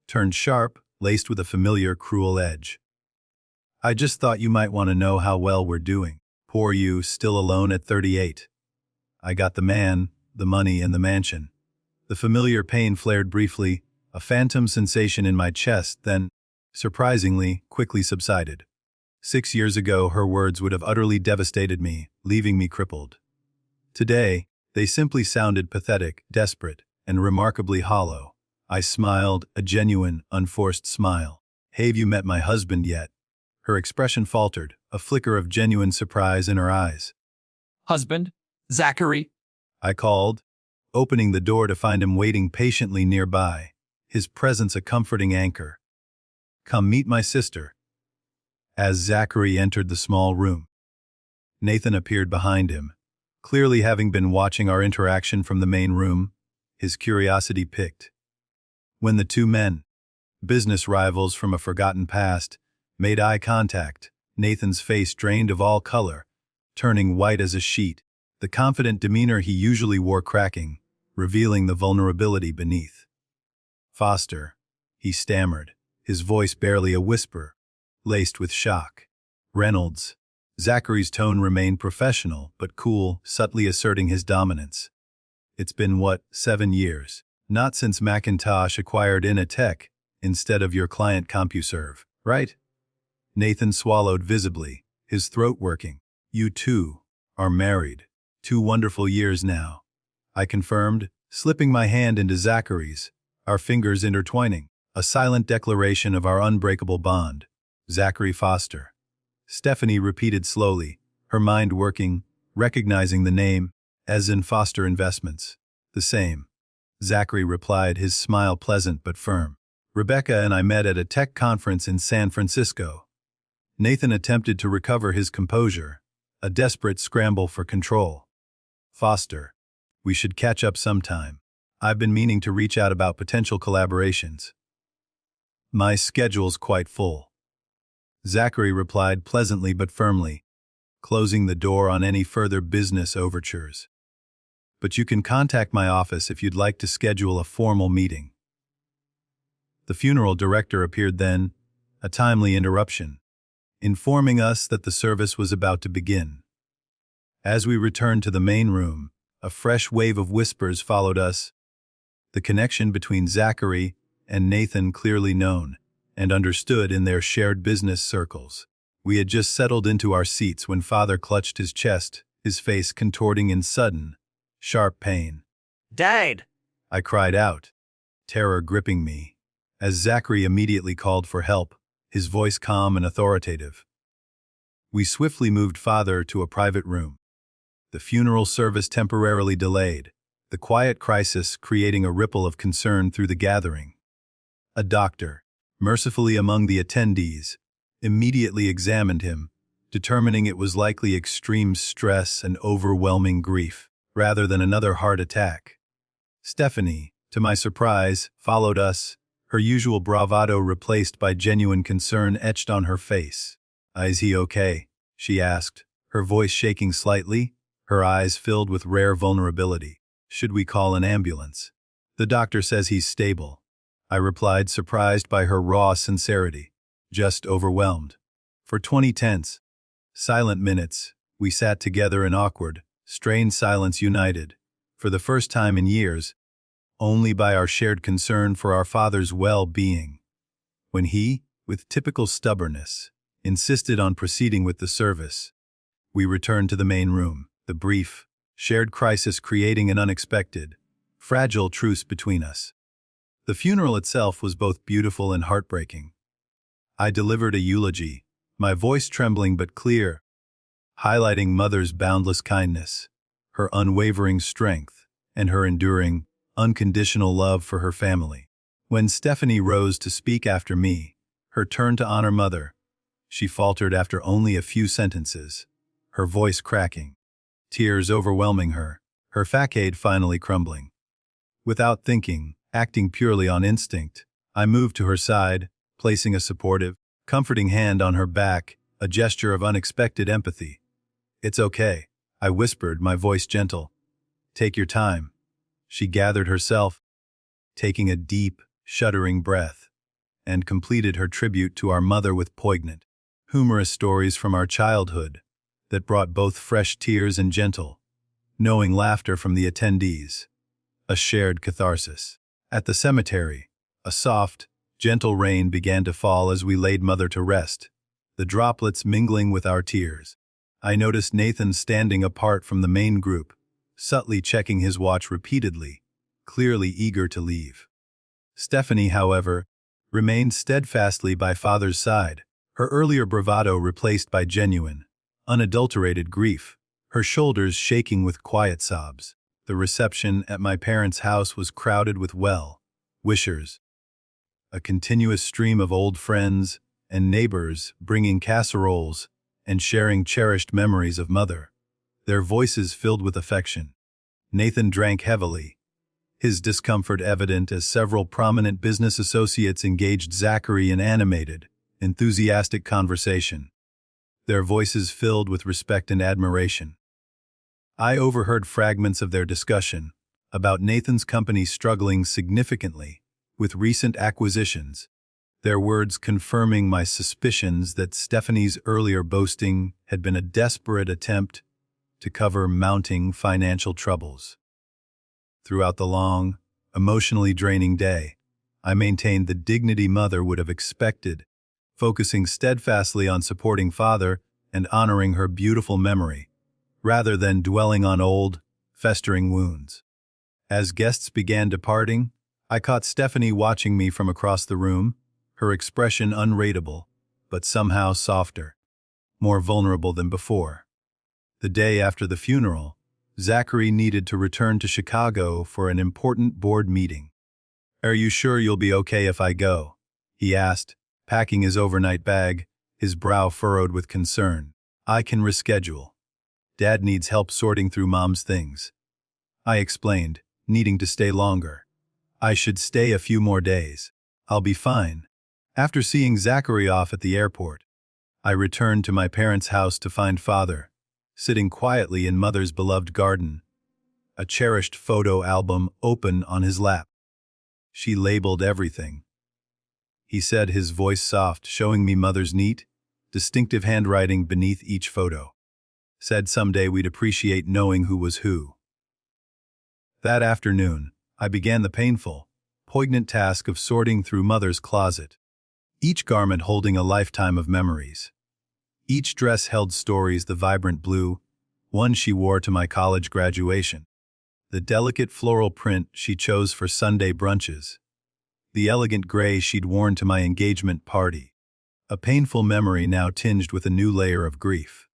turned sharp, laced with a familiar, cruel edge. "I just thought you might want to know how well we're doing. Poor you, still alone at 38. I got the man, the money, and the mansion." The familiar pain flared briefly, a phantom sensation in my chest, then, surprisingly, quickly subsided. 6 years ago, her words would have utterly devastated me, leaving me crippled. Today, they simply sounded pathetic, desperate, and remarkably hollow. I smiled, a genuine, unforced smile. "Have you met my husband yet?" Her expression faltered, a flicker of genuine surprise in her eyes. Husband? Zachary? I called, opening the door to find him waiting patiently nearby, his presence a comforting anchor. "Come meet my sister." As Zachary entered the small room, Nathan appeared behind him, clearly having been watching our interaction from the main room, his curiosity piqued. When the 2 men, business rivals from a forgotten past, made eye contact, Nathan's face drained of all color, turning white as a sheet, the confident demeanor he usually wore cracking, revealing the vulnerability beneath. "Foster," he stammered, his voice barely a whisper, laced with shock. "Reynolds." Zachary's tone remained professional, but cool, subtly asserting his dominance. "It's been, 7 years? Not since Macintosh acquired Initech, instead of your client CompuServe, right?" Nathan swallowed visibly, his throat working. "You two are married. 2 wonderful years now," I confirmed, slipping my hand into Zachary's, our fingers intertwining, a silent declaration of our unbreakable bond. "Zachary Foster." Stephanie repeated slowly, her mind working, recognizing the name, as in Foster Investments. "The same." Zachary replied, his smile pleasant but firm. Rebecca and I met at a tech conference in San Francisco. Nathan attempted to recover his composure, a desperate scramble for control. Foster, we should catch up sometime. I've been meaning to reach out about potential collaborations. My schedule's quite full. Zachary replied pleasantly but firmly, closing the door on any further business overtures. But you can contact my office if you'd like to schedule a formal meeting. The funeral director appeared then, a timely interruption, informing us that the service was about to begin. As we returned to the main room, a fresh wave of whispers followed us, the connection between Zachary and Nathan clearly known and understood in their shared business circles. We had just settled into our seats when Father clutched his chest, his face contorting in sudden, sharp pain. Dad! I cried out, terror gripping me, as Zachary immediately called for help, his voice calm and authoritative. We swiftly moved Father to a private room. The funeral service temporarily delayed, the quiet crisis creating a ripple of concern through the gathering. A doctor, mercifully among the attendees, immediately examined him, determining it was likely extreme stress and overwhelming grief, rather than another heart attack. Stephanie, to my surprise, followed us, her usual bravado replaced by genuine concern etched on her face. "Is he okay?" she asked, her voice shaking slightly, her eyes filled with rare vulnerability. "Should we call an ambulance?" "The doctor says he's stable," I replied, surprised by her raw sincerity. "Just overwhelmed." For 20 tense, silent minutes, we sat together in awkward, strained silence, united, for the first time in years, only by our shared concern for our father's well-being. When he, with typical stubbornness, insisted on proceeding with the service, we returned to the main room, the brief, shared crisis creating an unexpected, fragile truce between us. The funeral itself was both beautiful and heartbreaking. I delivered a eulogy, my voice trembling but clear, highlighting Mother's boundless kindness, her unwavering strength, and her enduring, unconditional love for her family. When Stephanie rose to speak after me, her turn to honor Mother, she faltered after only a few sentences, her voice cracking, tears overwhelming her facade finally crumbling. Without thinking, acting purely on instinct, I moved to her side, placing a supportive, comforting hand on her back, a gesture of unexpected empathy. "It's okay," I whispered, my voice gentle. "Take your time." She gathered herself, taking a deep, shuddering breath, and completed her tribute to our mother with poignant, humorous stories from our childhood that brought both fresh tears and gentle, knowing laughter from the attendees, a shared catharsis. At the cemetery, a soft, gentle rain began to fall as we laid Mother to rest, the droplets mingling with our tears. I noticed Nathan standing apart from the main group, subtly checking his watch repeatedly, clearly eager to leave. Stephanie, however, remained steadfastly by Father's side, her earlier bravado replaced by genuine, unadulterated grief, her shoulders shaking with quiet sobs. The reception at my parents' house was crowded with well-wishers, a continuous stream of old friends and neighbors bringing casseroles and sharing cherished memories of Mother, their voices filled with affection. Nathan drank heavily, his discomfort evident as several prominent business associates engaged Zachary in animated, enthusiastic conversation, their voices filled with respect and admiration. I overheard fragments of their discussion about Nathan's company struggling significantly with recent acquisitions, their words confirming my suspicions that Stephanie's earlier boasting had been a desperate attempt to cover mounting financial troubles. Throughout the long, emotionally draining day, I maintained the dignity Mother would have expected, focusing steadfastly on supporting Father and honoring her beautiful memory, rather than dwelling on old, festering wounds. As guests began departing, I caught Stephanie watching me from across the room, her expression unreadable, but somehow softer, more vulnerable than before. The day after the funeral, Zachary needed to return to Chicago for an important board meeting. "Are you sure you'll be okay if I go?" he asked, packing his overnight bag, his brow furrowed with concern. "I can reschedule. Dad needs help sorting through Mom's things." I explained, needing to stay longer. "I should stay a few more days. I'll be fine." After seeing Zachary off at the airport, I returned to my parents' house to find Father sitting quietly in Mother's beloved garden, a cherished photo album open on his lap. "She labeled everything," he said, his voice soft, showing me Mother's neat, distinctive handwriting beneath each photo. "Said someday we'd appreciate knowing who was who." That afternoon, I began the painful, poignant task of sorting through Mother's closet, each garment holding a lifetime of memories. Each dress held stories: the vibrant blue, one she wore to my college graduation; the delicate floral print she chose for Sunday brunches; the elegant gray she'd worn to my engagement party. A painful memory now tinged with a new layer of grief.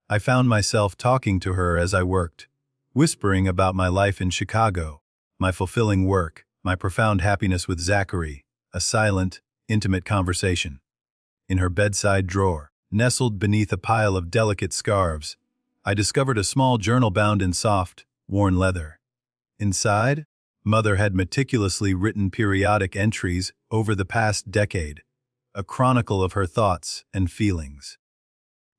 I found myself talking to her as I worked, whispering about my life in Chicago, my fulfilling work, my profound happiness with Zachary, a silent, intimate conversation. In her bedside drawer, nestled beneath a pile of delicate scarves, I discovered a small journal bound in soft, worn leather. Inside, Mother had meticulously written periodic entries over the past decade, a chronicle of her thoughts and feelings.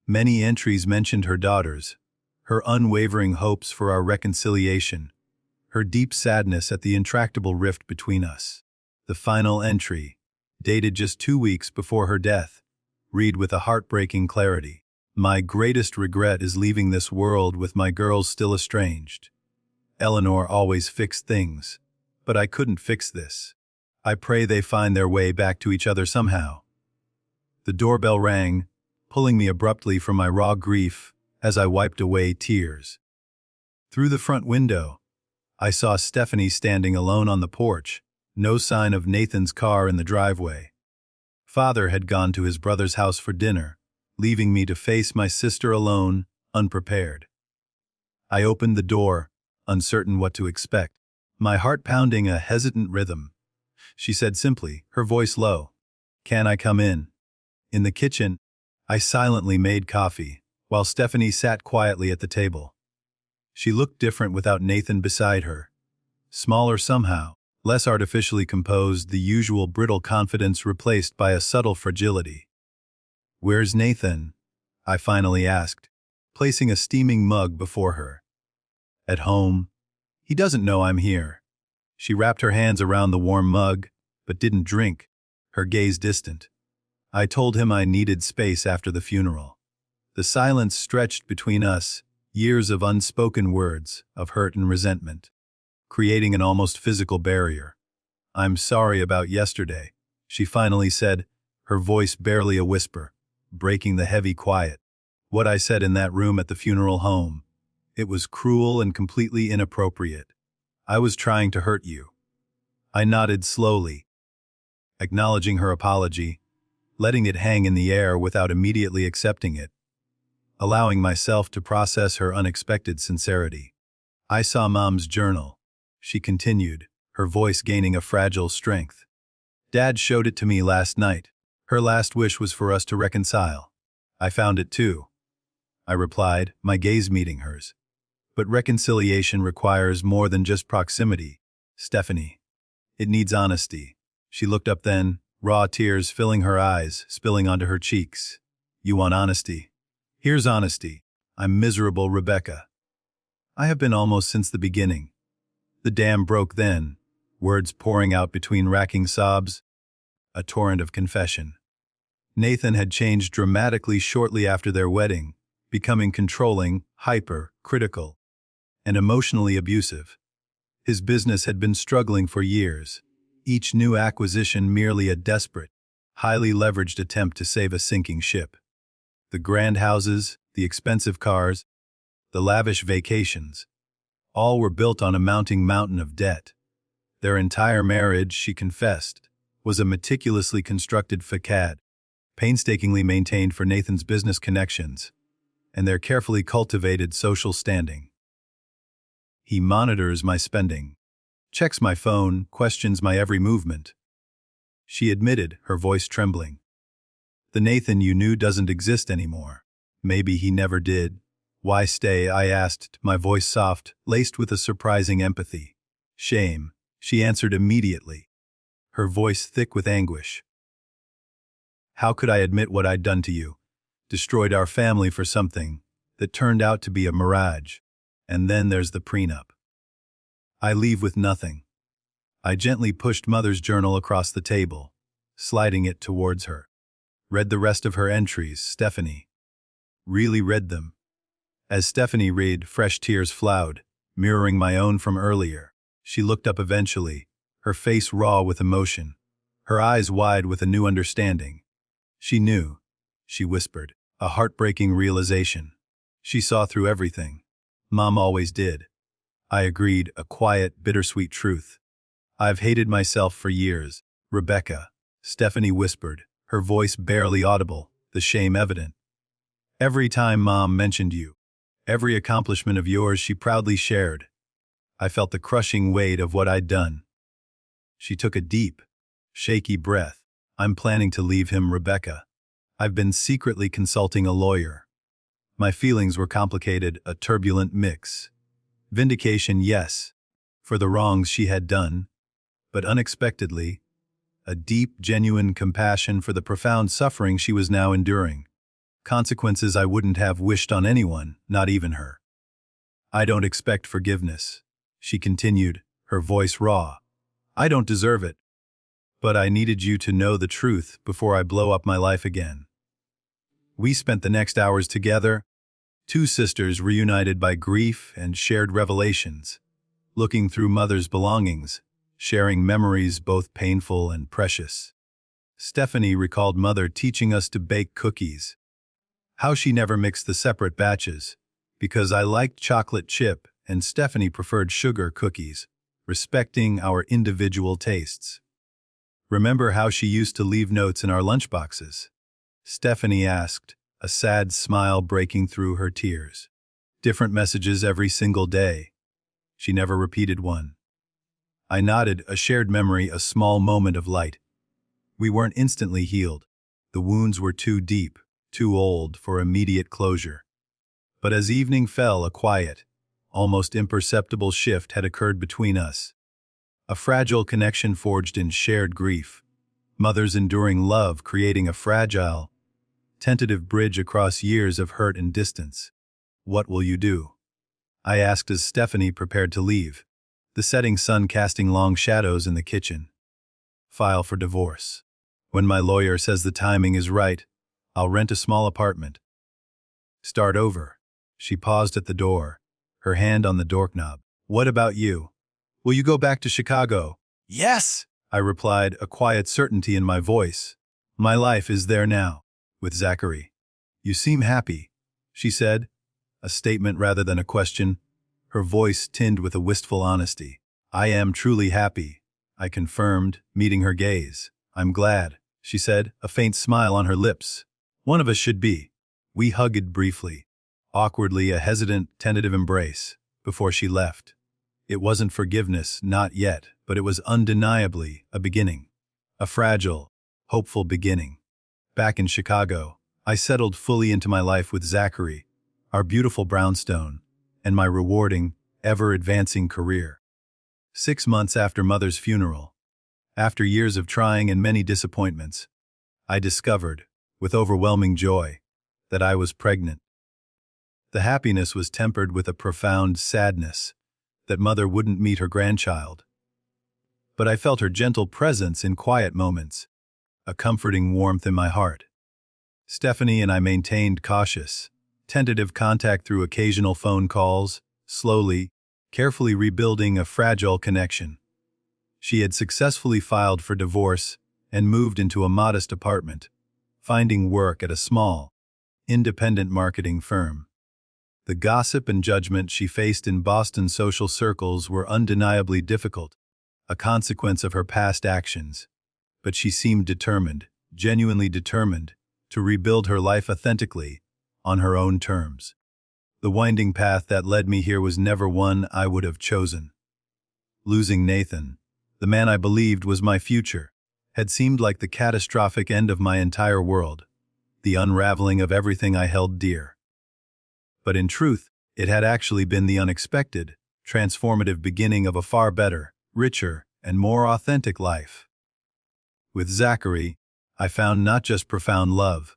Many entries mentioned her daughters, her unwavering hopes for our reconciliation, her deep sadness at the intractable rift between us. The final entry, dated just 2 weeks before her death, read with a heartbreaking clarity: "My greatest regret is leaving this world with my girls still estranged. Eleanor always fixed things, but I couldn't fix this. I pray they find their way back to each other somehow." The doorbell rang, pulling me abruptly from my raw grief as I wiped away tears. Through the front window, I saw Stephanie standing alone on the porch, no sign of Nathan's car in the driveway. Father had gone to his brother's house for dinner, leaving me to face my sister alone, unprepared. I opened the door, uncertain what to expect, my heart pounding a hesitant rhythm. She said simply, her voice low, "Can I come in?" In the kitchen, I silently made coffee, while Stephanie sat quietly at the table. She looked different without Nathan beside her. Smaller somehow, less artificially composed, the usual brittle confidence replaced by a subtle fragility. "Where's Nathan?" I finally asked, placing a steaming mug before her. "At home. He doesn't know I'm here." She wrapped her hands around the warm mug, but didn't drink, her gaze distant. I told him I needed space after the funeral. The silence stretched between us, years of unspoken words, of hurt and resentment, creating an almost physical barrier. "I'm sorry about yesterday," she finally said, her voice barely a whisper, breaking the heavy quiet. "What I said in that room at the funeral home. It was cruel and completely inappropriate. I was trying to hurt you." I nodded slowly, acknowledging her apology, letting it hang in the air without immediately accepting it, allowing myself to process her unexpected sincerity. "I saw Mom's journal," she continued, her voice gaining a fragile strength. "Dad showed it to me last night. Her last wish was for us to reconcile. I found it too," I replied, my gaze meeting hers. "But reconciliation requires more than just proximity, Stephanie. It needs honesty." She looked up then, raw tears filling her eyes, spilling onto her cheeks. "You want honesty? Here's honesty. I'm miserable, Rebecca. I have been almost since the beginning." The dam broke then, words pouring out between racking sobs, a torrent of confession. Nathan had changed dramatically shortly after their wedding, becoming controlling, hyper, critical, and emotionally abusive. His business had been struggling for years, each new acquisition merely a desperate, highly leveraged attempt to save a sinking ship. The grand houses, the expensive cars, the lavish vacations, all were built on a mounting mountain of debt. Their entire marriage, she confessed, was a meticulously constructed facade, painstakingly maintained for Nathan's business connections and their carefully cultivated social standing. He monitors my spending, checks my phone, questions my every movement. She admitted, her voice trembling. The Nathan you knew doesn't exist anymore. Maybe he never did. Why stay? I asked, my voice soft, laced with a surprising empathy. Shame, she answered immediately, her voice thick with anguish. How could I admit what I'd done to you? Destroyed our family for something that turned out to be a mirage. And then there's the prenup. I leave with nothing. I gently pushed Mother's journal across the table, sliding it towards her. Read the rest of her entries, Stephanie. Really read them. As Stephanie read, fresh tears flowed, mirroring my own from earlier. She looked up eventually, her face raw with emotion, her eyes wide with a new understanding. She knew, she whispered, a heartbreaking realization. She saw through everything. Mom always did. I agreed, a quiet, bittersweet truth. I've hated myself for years. Rebecca, Stephanie whispered, her voice barely audible, the shame evident. Every time Mom mentioned you, every accomplishment of yours she proudly shared, I felt the crushing weight of what I'd done. She took a deep, shaky breath. I'm planning to leave him, Rebecca. I've been secretly consulting a lawyer. My feelings were complicated, a turbulent mix. Vindication, yes, for the wrongs she had done, but unexpectedly, a deep, genuine compassion for the profound suffering she was now enduring. Consequences I wouldn't have wished on anyone, not even her. I don't expect forgiveness, she continued, her voice raw. I don't deserve it. But I needed you to know the truth before I blow up my life again. We spent the next hours together, two sisters reunited by grief and shared revelations, looking through Mother's belongings, sharing memories both painful and precious. Stephanie recalled Mother teaching us to bake cookies. How she never mixed the separate batches, because I liked chocolate chip and Stephanie preferred sugar cookies, respecting our individual tastes. Remember how she used to leave notes in our lunchboxes? Stephanie asked, a sad smile breaking through her tears. Different messages every single day. She never repeated one. I nodded, a shared memory, a small moment of light. We weren't instantly healed. The wounds were too deep, too old for immediate closure. But as evening fell, a quiet, almost imperceptible shift had occurred between us. A fragile connection forged in shared grief. Mother's enduring love creating a fragile, tentative bridge across years of hurt and distance. What will you do? I asked as Stephanie prepared to leave, the setting sun casting long shadows in the kitchen. File for divorce. When my lawyer says the timing is right, I'll rent a small apartment. Start over. She paused at the door, her hand on the doorknob. What about you? Will you go back to Chicago? Yes, I replied, a quiet certainty in my voice. My life is there now, with Zachary. You seem happy, she said, a statement rather than a question, her voice tinged with a wistful honesty. I am truly happy, I confirmed, meeting her gaze. I'm glad, she said, a faint smile on her lips. One of us should be. We hugged briefly, awkwardly a hesitant, tentative embrace, before she left. It wasn't forgiveness, not yet, but it was undeniably a beginning. A fragile, hopeful beginning. Back in Chicago, I settled fully into my life with Zachary, our beautiful brownstone, and my rewarding, ever-advancing career. 6 months after Mother's funeral, after years of trying and many disappointments, I discovered, with overwhelming joy, that I was pregnant. The happiness was tempered with a profound sadness that Mother wouldn't meet her grandchild. But I felt her gentle presence in quiet moments, a comforting warmth in my heart. Stephanie and I maintained cautious, tentative contact through occasional phone calls, slowly, carefully rebuilding a fragile connection. She had successfully filed for divorce and moved into a modest apartment, finding work at a small, independent marketing firm. The gossip and judgment she faced in Boston social circles were undeniably difficult, a consequence of her past actions, but she seemed determined, genuinely determined, to rebuild her life authentically, on her own terms. The winding path that led me here was never one I would have chosen. Losing Nathan, the man I believed was my future, had seemed like the catastrophic end of my entire world, the unraveling of everything I held dear. But in truth, it had actually been the unexpected, transformative beginning of a far better, richer, and more authentic life. With Zachary, I found not just profound love,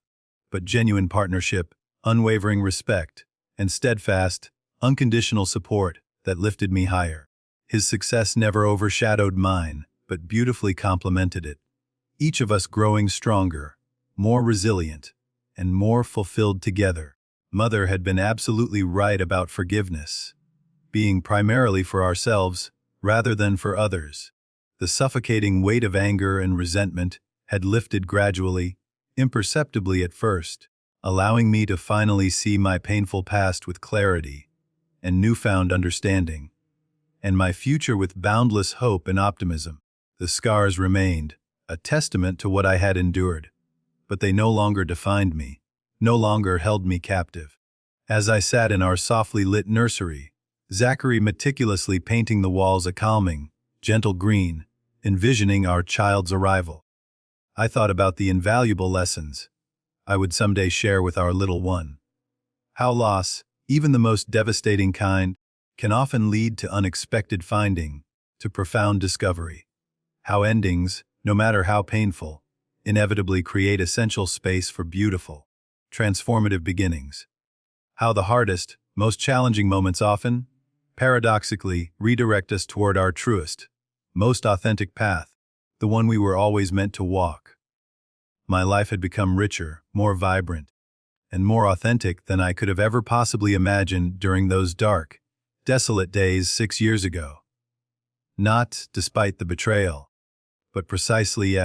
but genuine partnership, unwavering respect, and steadfast, unconditional support that lifted me higher. His success never overshadowed mine, but beautifully complemented it. Each of us growing stronger, more resilient, and more fulfilled together. Mother had been absolutely right about forgiveness, being primarily for ourselves rather than for others. The suffocating weight of anger and resentment had lifted gradually, imperceptibly at first, allowing me to finally see my painful past with clarity and newfound understanding, and my future with boundless hope and optimism. The scars remained, a testament to what I had endured, but they no longer defined me, no longer held me captive. As I sat in our softly lit nursery, Zachary meticulously painting the walls a calming, gentle green, envisioning our child's arrival, I thought about the invaluable lessons I would someday share with our little one. How loss, even the most devastating kind, can often lead to unexpected finding, to profound discovery. How endings, no matter how painful, inevitably create essential space for beautiful, transformative beginnings. How the hardest, most challenging moments often, paradoxically, redirect us toward our truest, most authentic path, the one we were always meant to walk. My life had become richer, more vibrant, and more authentic than I could have ever possibly imagined during those dark, desolate days 6 years ago. Not despite the betrayal, but precisely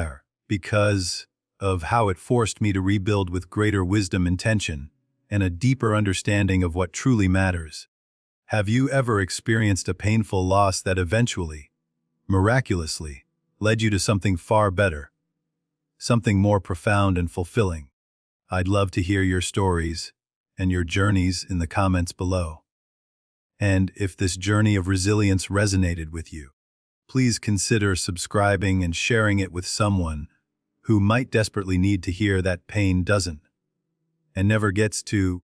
because of how it forced me to rebuild with greater wisdom, intention, and a deeper understanding of what truly matters. Have you ever experienced a painful loss that eventually, miraculously, led you to something far better? Something more profound and fulfilling? I'd love to hear your stories and your journeys in the comments below. And if this journey of resilience resonated with you, please consider subscribing and sharing it with someone who might desperately need to hear that pain doesn't and never gets to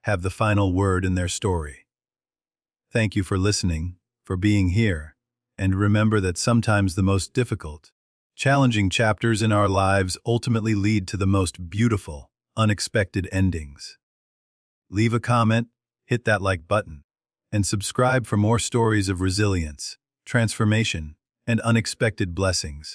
have the final word in their story. Thank you for listening, for being here, and remember that sometimes the most difficult, challenging chapters in our lives ultimately lead to the most beautiful, unexpected endings. Leave a comment, hit that like button, and subscribe for more stories of resilience, transformation, and unexpected blessings.